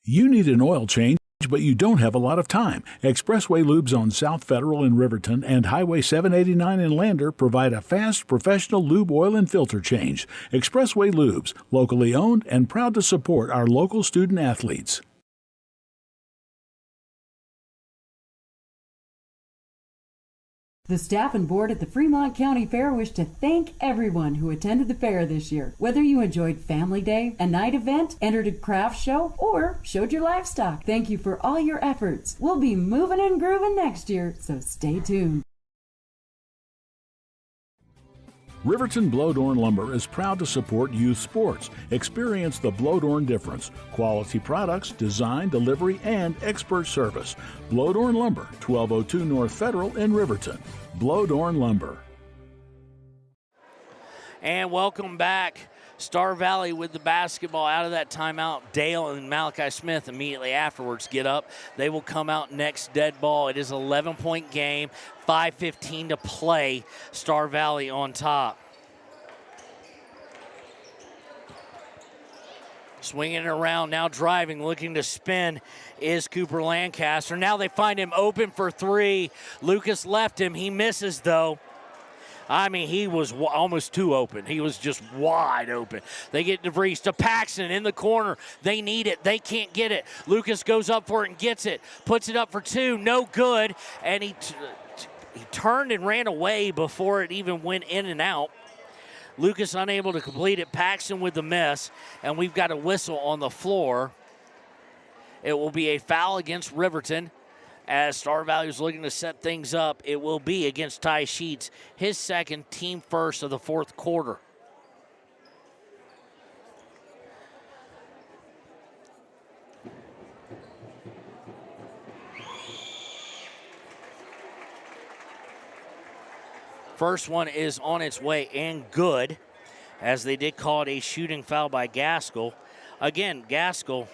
You need an oil change, but you don't have a lot of time. Expressway Lubes on South Federal in Riverton and Highway 789 in Lander provide a fast, professional lube, oil, and filter change. Expressway Lubes, locally owned and proud to support our local student athletes. The staff and board at the Fremont County Fair wish to thank everyone who attended the fair this year. Whether you enjoyed Family Day, a night event, entered a craft show, or showed your livestock, thank you for all your efforts. We'll be moving and grooving next year, so stay tuned. Riverton Blowdorn Lumber is proud to support youth sports. Experience the Blowdorn difference. Quality products, design, delivery, and expert service. Blowdorn Lumber, 1202 North Federal in Riverton. Blowdorn Lumber. And welcome back. Star Valley with the basketball out of that timeout. Dale and Malachi Smith immediately afterwards get up. They will come out next dead ball. It is an 11-point game, 5:15 to play. Star Valley on top. Swinging it around, now driving, looking to spin is Cooper Lancaster. Now they find him open for three. Lucas left him. He misses, though. I mean, he was almost too open. He was just wide open. They get DeVries to Paxton in the corner. They need it. They can't get it. Lucas goes up for it and gets it. Puts it up for two. No good. And he turned and ran away before it even went in and out. Lucas unable to complete it. Paxton with the miss. And we've got a whistle on the floor. It will be a foul against Riverton. As Star Valley is looking to set things up, it will be against Ty Sheets, his second, team first of the fourth quarter. First one is on its way and good, as they did call it a shooting foul by Gaskell. Again, Gaskell,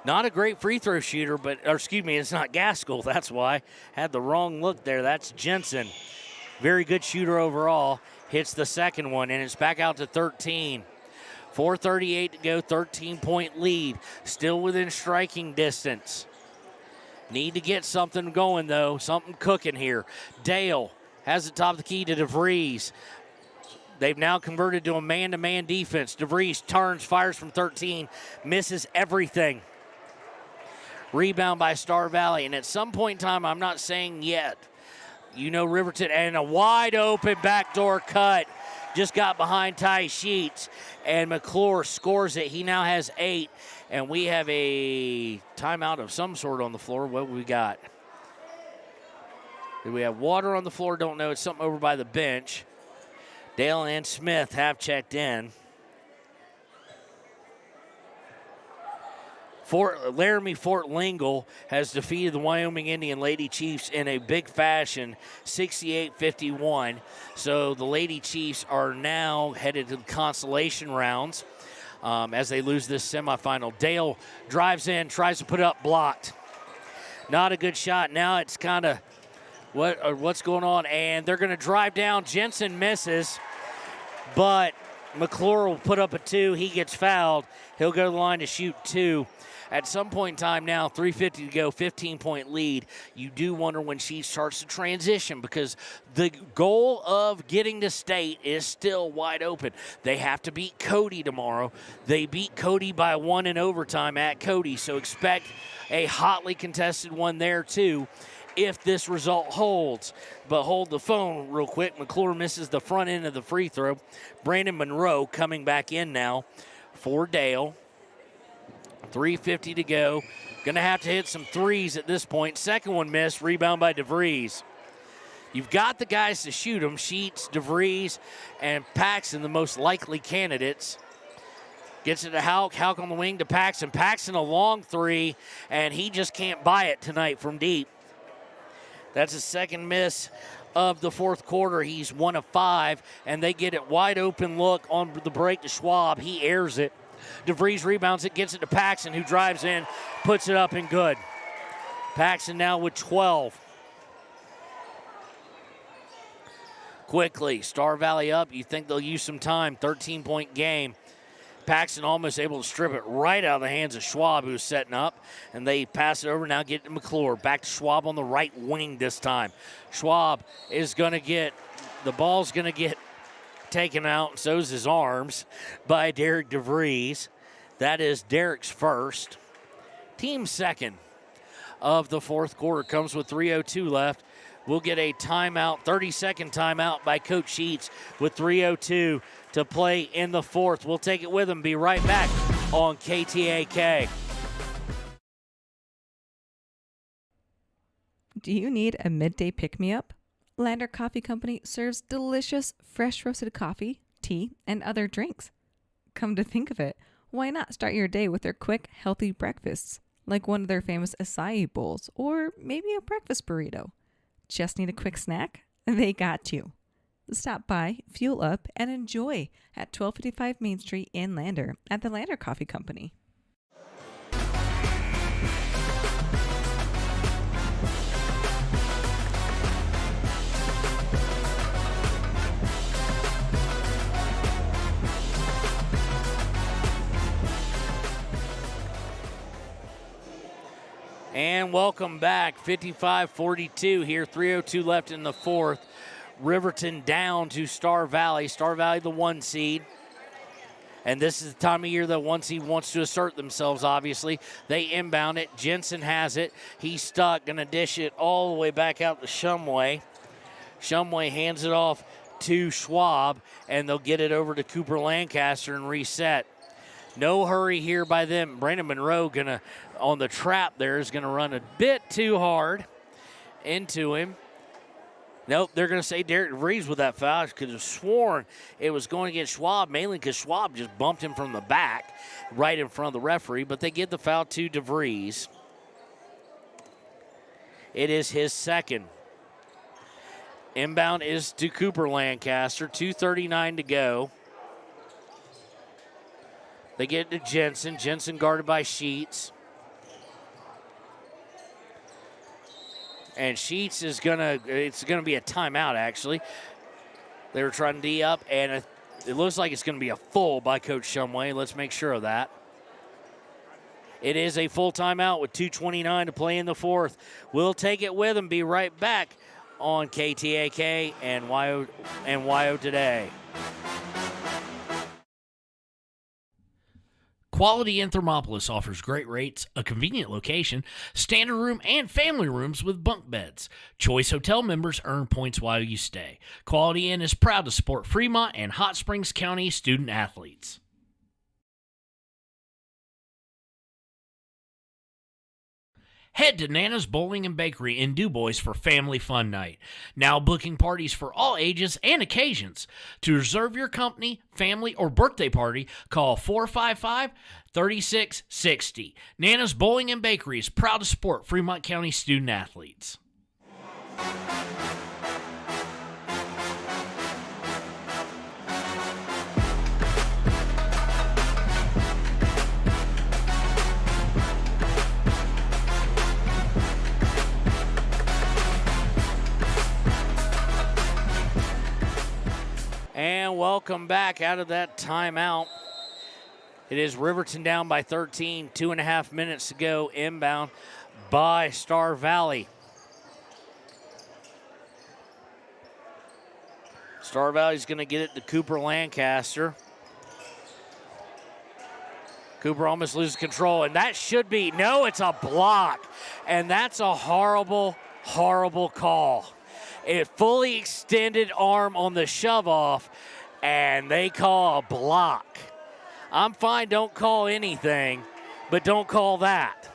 not a great free throw shooter, it's not Gaskell, that's why. Had the wrong look there. That's Jensen. Very good shooter overall. Hits the second one, and it's back out to 13. 4:38 to go, 13-point lead. Still within striking distance. Need to get something going, though. Something cooking here. Dale has the top of the key to DeVries. They've now converted to a man-to-man defense. DeVries turns, fires from 13, misses everything. Rebound by Star Valley, and at some point in time, I'm not saying yet, Riverton, and a wide open backdoor cut. Just got behind Ty Sheets, and McClure scores it. He now has 8, and we have a timeout of some sort on the floor. What we got? Do we have water on the floor? Don't know. It's something over by the bench. Dale and Smith have checked in. Laramie Fort Lingle has defeated the Wyoming Indian Lady Chiefs in a big fashion, 68-51. So the Lady Chiefs are now headed to the consolation rounds as they lose this semifinal. Dale drives in, tries to put it up, blocked. Not a good shot. Now it's kind of what's going on, and they're going to drive down. Jensen misses, but McClure will put up a 2. He gets fouled. He'll go to the line to shoot 2. At some point in time now, 3:50 to go, 15-point lead. You do wonder when she starts to transition, because the goal of getting to state is still wide open. They have to beat Cody tomorrow. They beat Cody by 1 in overtime at Cody, so expect a hotly contested one there too if this result holds. But hold the phone real quick. McClure misses the front end of the free throw. Brandon Monroe coming back in now for Dale. 3:50 to go. Going to have to hit some threes at this point. Second one missed. Rebound by DeVries. You've got the guys to shoot them. Sheets, DeVries, and Paxton, the most likely candidates. Gets it to Houck. Houck on the wing to Paxton. Paxton a long 3, and he just can't buy it tonight from deep. That's his second miss of the fourth quarter. He's 1 of 5, and they get it wide open look on the break to Schwab. He airs it. DeVries rebounds it, gets it to Paxton, who drives in, puts it up and good. Paxton now with 12. Quickly, Star Valley up. You think they'll use some time. 13-point game. Paxton almost able to strip it right out of the hands of Schwab, who's setting up, and they pass it over. Now get to McClure. Back to Schwab on the right wing this time. Schwab is going to get, the ball's going to get taken out, and so's his arms, by Derek DeVries. That is Derek's first. Team second of the fourth quarter. Comes with 3:02 left. We'll get a timeout, 30-second timeout by Coach Sheets with 3:02 to play in the fourth. We'll take it with him. Be right back on KTAK. Do you need a midday pick-me-up? Lander Coffee Company serves delicious, fresh roasted coffee, tea, and other drinks. Come to think of it, why not start your day with their quick, healthy breakfasts, like one of their famous acai bowls, or maybe a breakfast burrito? Just need a quick snack? They got you. Stop by, fuel up, and enjoy at 1255 Main Street in Lander at the Lander Coffee Company. And welcome back, 55-42 here, 3:02 left in the fourth. Riverton down to Star Valley. Star Valley the 1 seed. And this is the time of year that 1 seed wants to assert themselves, obviously. They inbound it. Jensen has it. He's stuck, going to dish it all the way back out to Shumway. Shumway hands it off to Schwab, and they'll get it over to Cooper Lancaster and reset. No hurry here by them. Brandon Monroe on the trap there is going to run a bit too hard into him. Nope, they're going to say Derek DeVries with that foul because I've sworn it was going against Schwab, mainly because Schwab just bumped him from the back right in front of the referee, but they give the foul to DeVries. It is his second. Inbound is to Cooper Lancaster, 2:39 to go. They get it to Jensen. Jensen guarded by Sheets. And Sheets is it's gonna be a timeout, actually. They were trying to D up, and it looks like it's gonna be a full by Coach Shumway. Let's make sure of that. It is a full timeout with 2:29 to play in the fourth. We'll take it with them. Be right back on KTAK and YO Today. Quality in Thermopolis offers great rates, a convenient location, standard room, and family rooms with bunk beds. Choice Hotel members earn points while you stay. Quality Inn is proud to support Fremont and Hot Springs County student athletes. Head to Nana's Bowling and Bakery in DuBois for family fun night. Now booking parties for all ages and occasions. To reserve your company, family, or birthday party, call 455-3660. Nana's Bowling and Bakery is proud to support Fremont County student athletes. And welcome back out of that timeout. It is Riverton down by 13, 2.5 minutes to go, inbound by Star Valley. Star Valley's going to get it to Cooper Lancaster. Cooper almost loses control, and that should be, no, it's a block. And that's a horrible, horrible call. A fully extended arm on the shove off, and they call a block. I'm fine, don't call anything, but don't call that.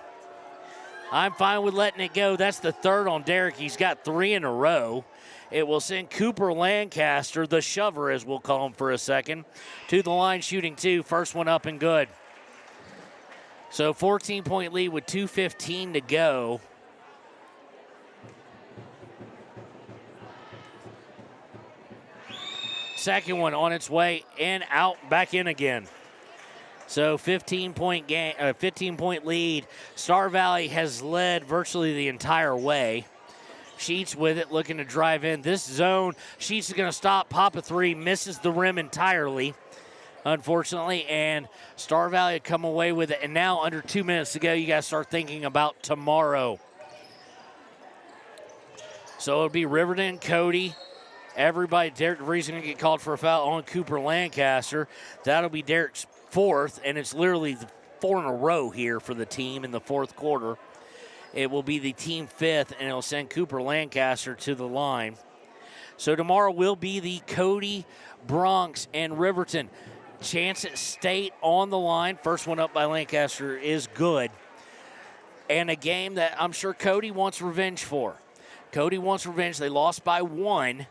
I'm fine with letting it go. That's the third on Derek. He's got 3 in a row. It will send Cooper Lancaster, the shover as we'll call him for a second, to the line shooting 2. First one up and good. So 14-point lead with 2:15 to go. Second one on its way in, out, back in again. So 15-point lead. Star Valley has led virtually the entire way. Sheets with it, looking to drive in. This zone, Sheets is going to stop, pop a 3, misses the rim entirely, unfortunately, and Star Valley come away with it. And now under 2 minutes to go, you got to start thinking about tomorrow. So it'll be Riverton, Cody, everybody. Derek DeVries going to get called for a foul on Cooper Lancaster. That'll be Derek's 4th, and it's literally 4 in a row here for the team in the fourth quarter. It will be the team 5th, and it'll send Cooper Lancaster to the line. So tomorrow will be the Cody, Bronx, and Riverton. Chance at State on the line. First one up by Lancaster is good. And a game that I'm sure Cody wants revenge for. Cody wants revenge. They lost by 1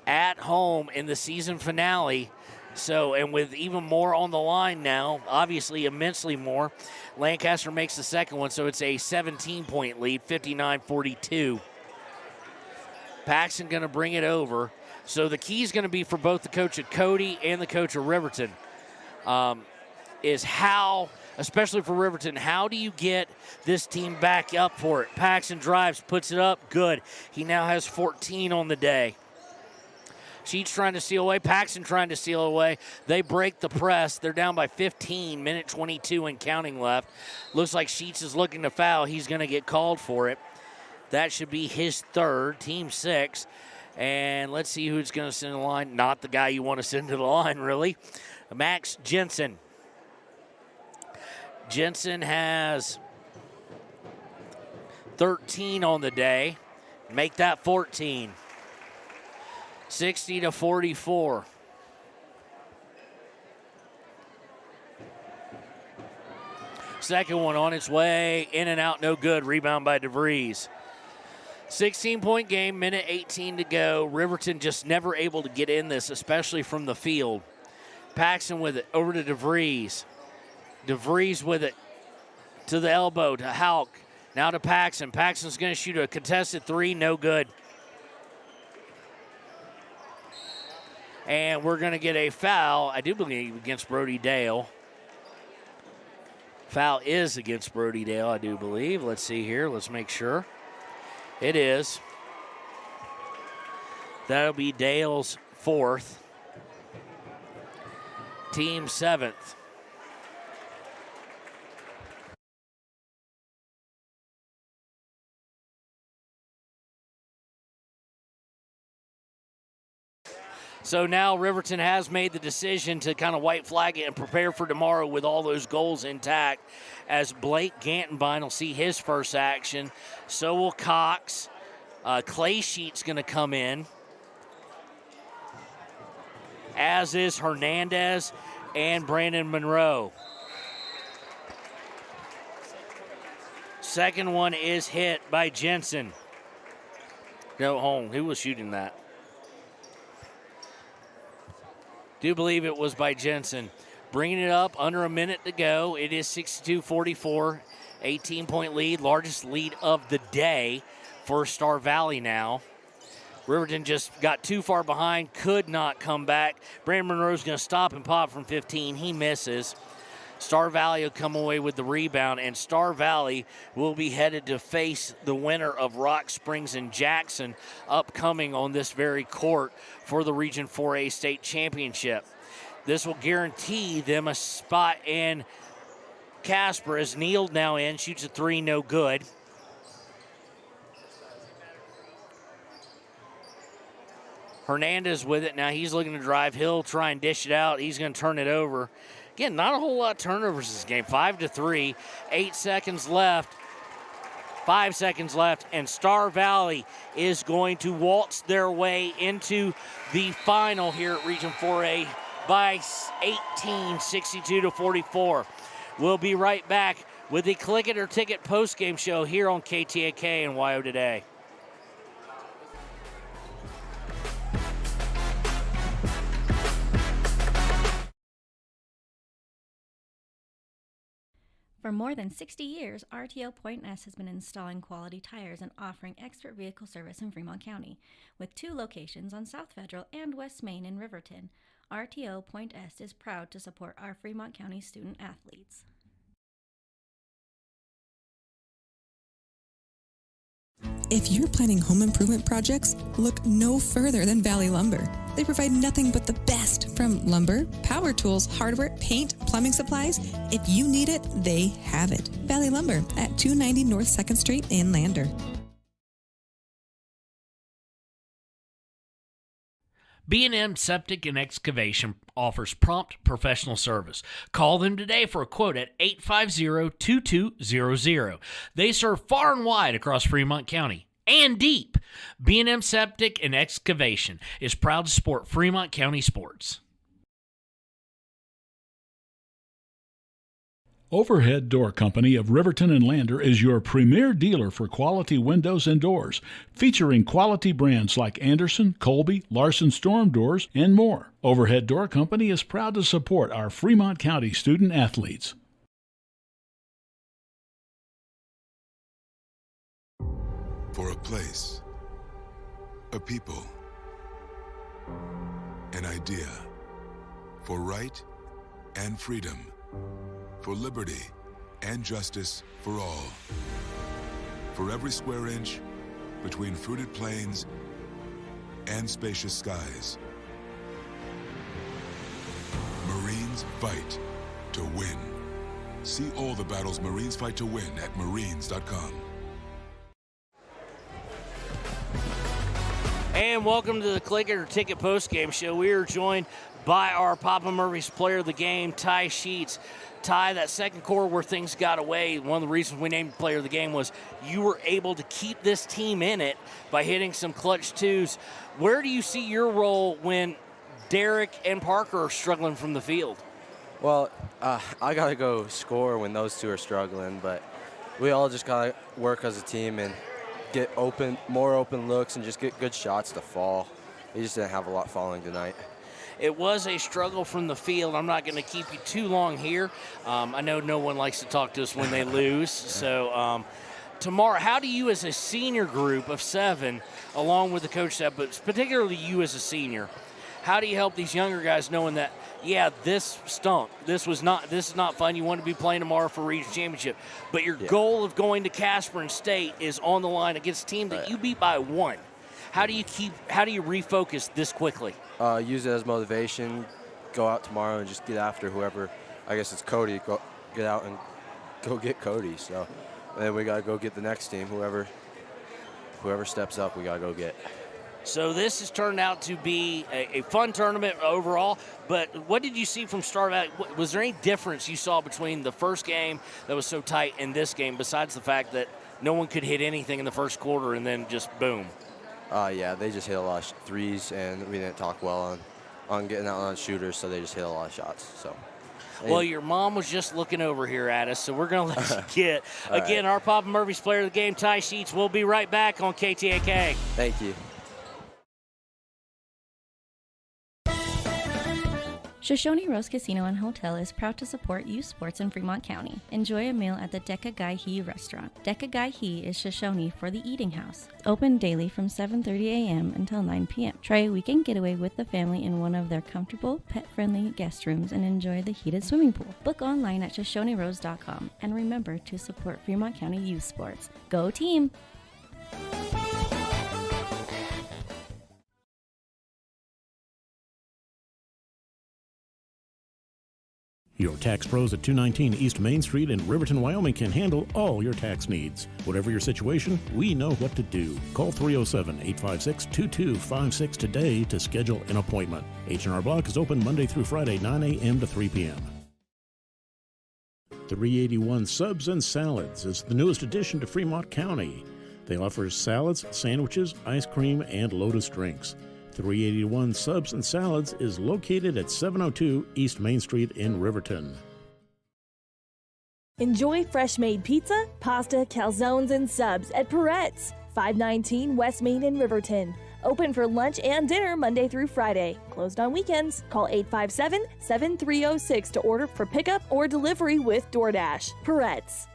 at home in the season finale. So, and with even more on the line now, obviously immensely more, Lancaster makes the second one, so it's a 17-point lead, 59-42. Paxton going to bring it over. So the key is going to be for both the coach of Cody and the coach of Riverton, is how, especially for Riverton, how do you get this team back up for it? Paxton drives, puts it up, good. He now has 14 on the day. Sheets trying to steal away. Paxton trying to steal away. They break the press. They're down by 15, minute 22 and counting left. Looks like Sheets is looking to foul. He's going to get called for it. That should be his third, team 6. And let's see who's going to send the line. Not the guy you want to send to the line, really. Max Jensen. Jensen has 13 on the day. Make that 14. 60-44. Second one on its way, in and out, no good. Rebound by DeVries. 16-point game, minute 18 to go. Riverton just never able to get in this, especially from the field. Paxton with it, over to DeVries. DeVries with it to the elbow, to Hauk. Now to Paxton. Paxton's going to shoot a contested three, no good. And we're going to get a foul, I do believe, against Brody Dale. Foul is against Brody Dale, I do believe. Let's see here. Let's make sure. It is. That'll be Dale's 4th. Team 7th. So now Riverton has made the decision to kind of white flag it and prepare for tomorrow with all those goals intact, as Blake Gantenbein will see his first action. So will Cox. Clay Sheet's going to come in, as is Hernandez and Brandon Monroe. Second one is hit by Jensen. Go home. Who was shooting that? Do believe it was by Jensen. Bringing it up, under a minute to go. It is 62-44, 18-point lead, largest lead of the day for Star Valley now. Riverton just got too far behind, could not come back. Brandon Monroe's going to stop and pop from 15. He misses. Star Valley will come away with the rebound, and Star Valley will be headed to face the winner of Rock Springs and Jackson upcoming on this very court for the Region 4A state championship. This will guarantee them a spot in Casper, as Neal now in, shoots a three, no good. Hernandez with it. Now he's looking to drive. He'll try and dish it out. He's going to turn it over. Again, not a whole lot of turnovers this game. 5-3, 8 seconds left. 5 seconds left, and Star Valley is going to waltz their way into the final here at Region 4A by 18, 62-44. We'll be right back with the Click It or Ticket postgame show here on KTAK and YO Today. For more than 60 years, RTO Point S has been installing quality tires and offering expert vehicle service in Fremont County. With 2 locations on South Federal and West Main in Riverton, RTO Point S is proud to support our Fremont County student athletes. If you're planning home improvement projects, look no further than Valley Lumber. They provide nothing but the best from lumber, power tools, hardware, paint, plumbing supplies. If you need it, they have it. Valley Lumber at 290 North 2nd Street in Lander. B&M Septic and Excavation offers prompt professional service. Call them today for a quote at 850-2200. They serve far and wide across Fremont County and deep. B&M Septic and Excavation is proud to support Fremont County sports. Overhead Door Company of Riverton and Lander is your premier dealer for quality windows and doors, featuring quality brands like Anderson, Colby, Larson Storm Doors, and more. Overhead Door Company is proud to support our Fremont County student athletes. For a place, a people, an idea, for right and freedom, for liberty and justice for all. For every square inch between fruited plains and spacious skies. Marines fight to win. See all the battles Marines fight to win at marines.com. And welcome to the Clicker Ticket Postgame Show. We are joined by our Papa Murphy's Player of the Game, Ty Sheets. Ty, that second quarter where things got away, one of the reasons we named Player of the Game was you were able to keep this team in it by hitting some clutch twos. Where do you see your role when Derek and Parker are struggling from the field? Well, I got to go score when those two are struggling, but we all just got to work as a team and get more open looks and just get good shots to fall. We just didn't have a lot falling tonight. It was a struggle from the field. I'm not going to keep you too long here. I know no one likes to talk to us when they lose. So tomorrow, how do you as a senior group of 7, along with the coach staff, but particularly you as a senior, how do you help these younger guys knowing that, yeah, this stunk. This is not fun. You want to be playing tomorrow for regional championship. But your goal of going to Casper and State is on the line against a team that you beat by 1. How do you refocus this quickly? Use it as motivation. Go out tomorrow and just get after whoever. I guess it's Cody. Get out and go get Cody. So then we got to go get the next team. Whoever steps up, we got to go get. So this has turned out to be a fun tournament overall, but what did you see from Star Valley? Was there any difference you saw between the first game that was so tight and this game, besides the fact that no one could hit anything in the first quarter and then just boom? Yeah, they just hit a lot of threes, and we didn't talk well on getting out on shooters, so they just hit a lot of shots. So. Well, your mom was just looking over here at us, so we're going to let you get. Again, our Papa Murphy's Player of the Game, Ty Sheets. We'll be right back on KTAK. Thank you. Shoshone Rose Casino and Hotel is proud to support youth sports in Fremont County. Enjoy a meal at the Deca Gai He restaurant. Deca Gai He is Shoshone for the eating house. Open daily from 7:30 a.m. until 9 p.m. Try a weekend getaway with the family in one of their comfortable, pet-friendly guest rooms and enjoy the heated swimming pool. Book online at ShoshoneRose.com and remember to support Fremont County youth sports. Go team! Your tax pros at 219 East Main Street in Riverton, Wyoming can handle all your tax needs. Whatever your situation, we know what to do. Call 307-856-2256 today to schedule an appointment. H&R Block is open Monday through Friday, 9 a.m. to 3 p.m. 381 Subs and Salads is the newest addition to Fremont County. They offer salads, sandwiches, ice cream, and Lotus drinks. 381 Subs and Salads is located at 702 East Main Street in Riverton. Enjoy fresh-made pizza, pasta, calzones, and subs at Peretz, 519 West Main in Riverton. Open for lunch and dinner Monday through Friday. Closed on weekends. Call 857-7306 to order for pickup or delivery with DoorDash. Peretz.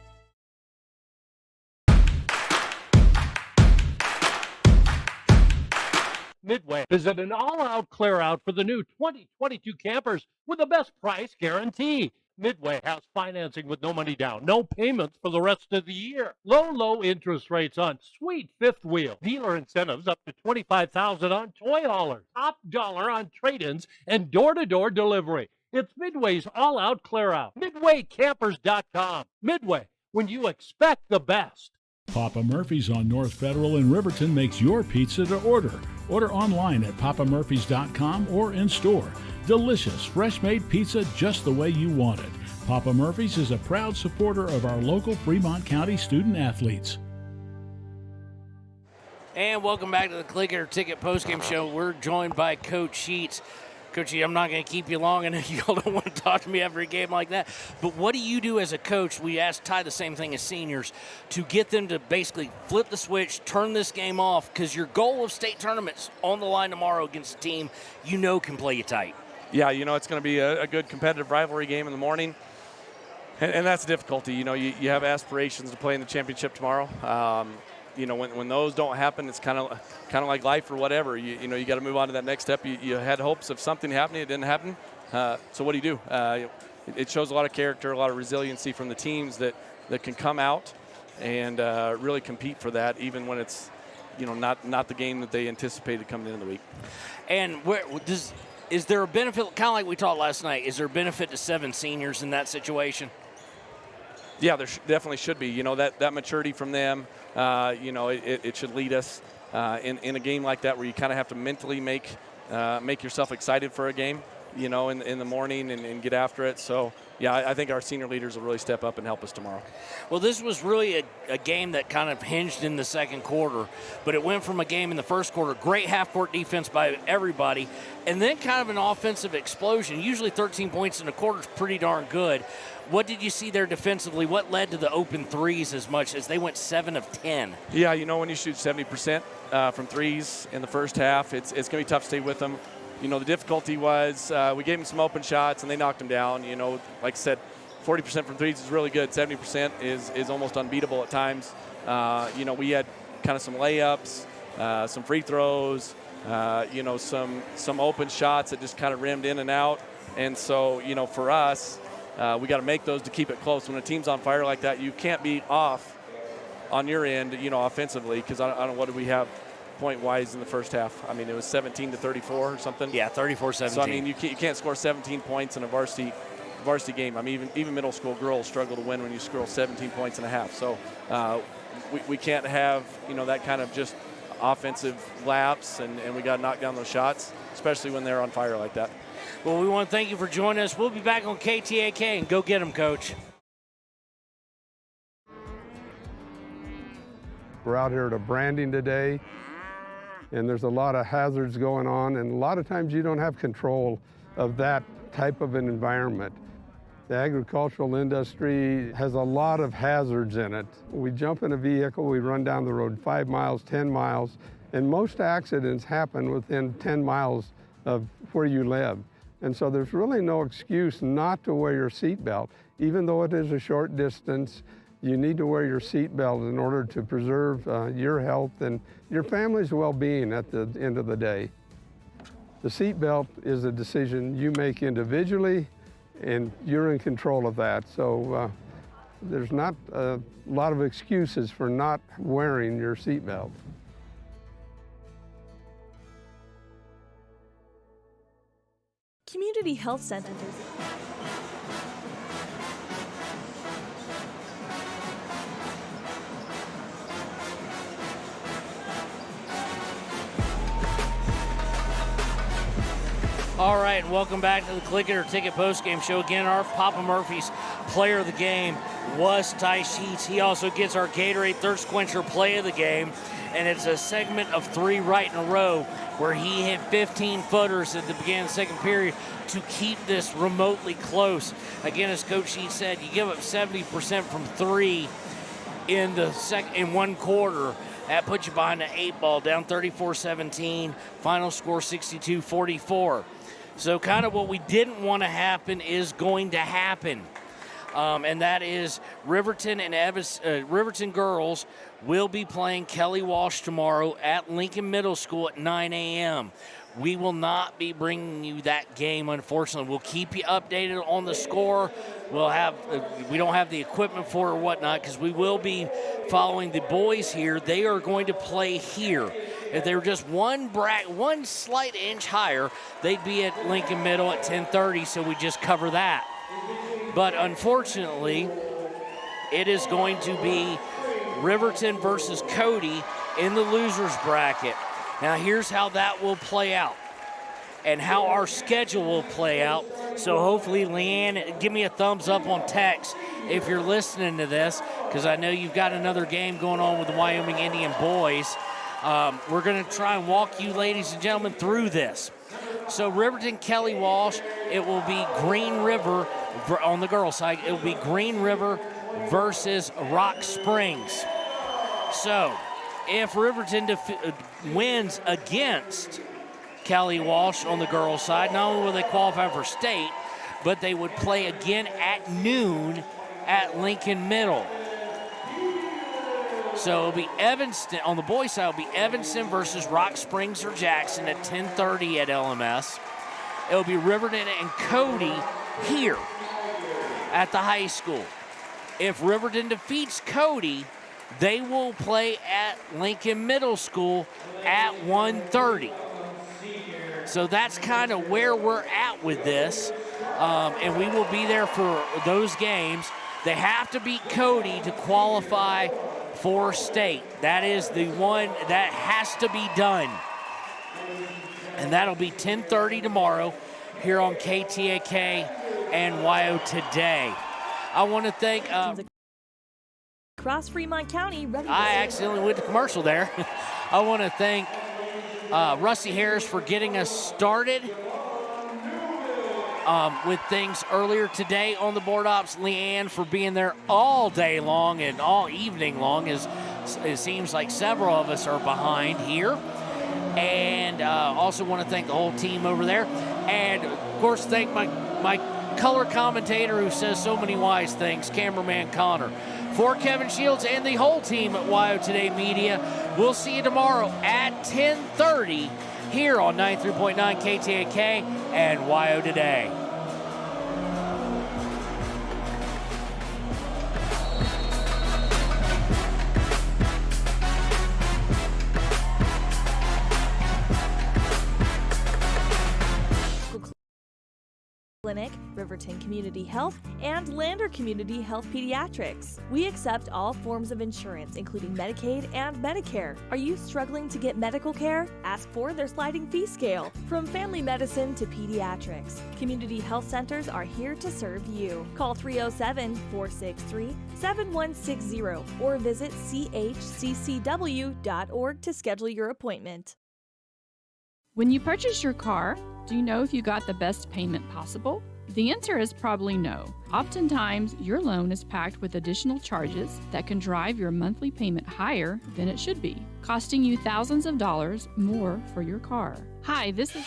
Midway is at an all-out clear-out for the new 2022 campers with the best price guarantee. Midway has financing with no money down, no payments for the rest of the year. Low interest rates on sweet fifth wheel. Dealer incentives up to $25,000 on toy haulers. Top dollar on trade-ins and door-to-door delivery. It's Midway's all-out clear-out. MidwayCampers.com. Midway, when you expect the best. Papa Murphy's on North Federal in Riverton makes your pizza to order. Order online at papamurphys.com or in store. Delicious, fresh-made pizza just the way you want it. Papa Murphy's is a proud supporter of our local Fremont County student athletes. And welcome back to the Clicker Ticket Postgame Show. We're joined by Coach Sheets. Coach, I'm not going to keep you long, and you all don't want to talk to me after a game like that. But what do you do as a coach? We asked Ty the same thing as seniors, to get them to basically flip the switch, turn this game off, because your goal of state tournaments on the line tomorrow against a team you know can play you tight. Yeah, you know it's going to be a good competitive rivalry game in the morning, and that's the difficulty. You know, you have aspirations to play in the championship tomorrow. You know, when those don't happen, it's kind of like life or whatever. You know, you got to move on to that next step. You had hopes of something happening, it didn't happen. So what do? It shows a lot of character, a lot of resiliency from the teams that can come out and really compete for that, even when it's, you know, not the game that they anticipated coming into the week. And Is there a benefit, kind of like we talked last night, is there a benefit to 7 seniors in that situation? Yeah, there definitely should be. You know, that maturity from them, you know, it should lead us in a game like that where you kind of have to mentally make yourself excited for a game, you know, in the morning and get after it. So, yeah, I think our senior leaders will really step up and help us tomorrow. Well, this was really a game that kind of hinged in the second quarter, but it went from a game in the first quarter, great half-court defense by everybody, and then kind of an offensive explosion. Usually 13 points in a quarter is pretty darn good. What did you see there defensively? What led to the open threes as much as they went 7 of 10? Yeah, you know, when you shoot 70% from threes in the first half, it's going to be tough to stay with them. You know, the difficulty was we gave them some open shots, and they knocked them down. You know, like I said, 40% from threes is really good. 70% is almost unbeatable at times. You know, we had kind of some layups, some free throws, you know, some open shots that just kind of rimmed in and out. And so, you know, for us, we got to make those to keep it close. When a team's on fire like that, you can't be off on your end, you know, offensively, because I don't know, what did we have point-wise in the first half? I mean, it was 17-34 or something. Yeah, 34-17. So, I mean, you can't score 17 points in a varsity game. I mean, even middle school girls struggle to win when you score 17 points and a half. So we can't have, you know, that kind of just offensive lapse, and we got to knock down those shots, especially when they're on fire like that. Well, we want to thank you for joining us. We'll be back on KTAK, and go get them, Coach. We're out here at a branding today, and there's a lot of hazards going on, and a lot of times you don't have control of that type of an environment. The agricultural industry has a lot of hazards in it. We jump in a vehicle, we run down the road 5 miles, 10 miles, and most accidents happen within 10 miles of where you live. And so there's really no excuse not to wear your seatbelt. Even though it is a short distance, you need to wear your seatbelt in order to preserve your health and your family's well-being at the end of the day. The seatbelt is a decision you make individually, and you're in control of that. So there's not a lot of excuses for not wearing your seatbelt. Community health centers. All right, and welcome back to the Click It or Ticket postgame show. Again, our Papa Murphy's player of the game was Ty Sheets. He also gets our Gatorade Thirst Quencher play of the game, and it's a segment of 3 right in a row where he hit 15-footers at the beginning of the second period to keep this remotely close. Again, as Coach Sheets said, you give up 70% from 3 in one quarter. That puts you behind the 8 ball, down 34-17. Final score 62-44. So kind of what we didn't want to happen is going to happen. And that is Riverton and Riverton girls will be playing Kelly Walsh tomorrow at Lincoln Middle School at 9 a.m. We will not be bringing you that game, unfortunately. We'll keep you updated on the score. We don't have the equipment for it or whatnot, because we will be following the boys here. They are going to play here. If they were just one slight inch higher, they'd be at Lincoln Middle at 10:30, so we just cover that. But unfortunately, it is going to be Riverton versus Cody in the losers bracket. Now here's how that will play out and how our schedule will play out. So hopefully, Leanne, give me a thumbs up on text if you're listening to this, because I know you've got another game going on with the Wyoming Indian boys. We're going to try and walk you, ladies and gentlemen, through this. So Riverton Kelly Walsh, it will be Green River on the girls' side. It will be Green River versus Rock Springs. So if Riverton wins against Kelly Walsh on the girls' side, not only will they qualify for state, but they would play again at noon at Lincoln Middle. So it'll be Evanston, on the boys' side, it'll be Evanston versus Rock Springs or Jackson at 10:30 at LMS. It'll be Riverton and Cody here at the high school. If Riverton defeats Cody, they will play at Lincoln Middle School at 1:30. So that's kind of where we're at with this. And we will be there for those games. They have to beat Cody to qualify for state. That is the one that has to be done. And that'll be 10:30 tomorrow here on KTAK and WYO Today. I want to thank... Across Fremont County. I accidentally went to commercial there. I want to thank Rusty Harris for getting us started with things earlier today on the board ops. Leanne for being there all day long and all evening long, as it seems like several of us are behind here. And also want to thank the whole team over there. And, of course, thank my color commentator who says so many wise things, cameraman Connor. For Kevin Shields and the whole team at WYO Today Media, we'll see you tomorrow at 10:30 here on 93.9 KTAK and WYO Today. Clinic, Riverton Community Health, and Lander Community Health Pediatrics. We accept all forms of insurance, including Medicaid and Medicare. Are you struggling to get medical care? Ask for their sliding fee scale. From family medicine to pediatrics, community health centers are here to serve you. Call 307-463-7160 or visit chccw.org to schedule your appointment. When you purchase your car, do you know if you got the best payment possible? The answer is probably no. Oftentimes, your loan is packed with additional charges that can drive your monthly payment higher than it should be, costing you thousands of dollars more for your car. Hi, this is...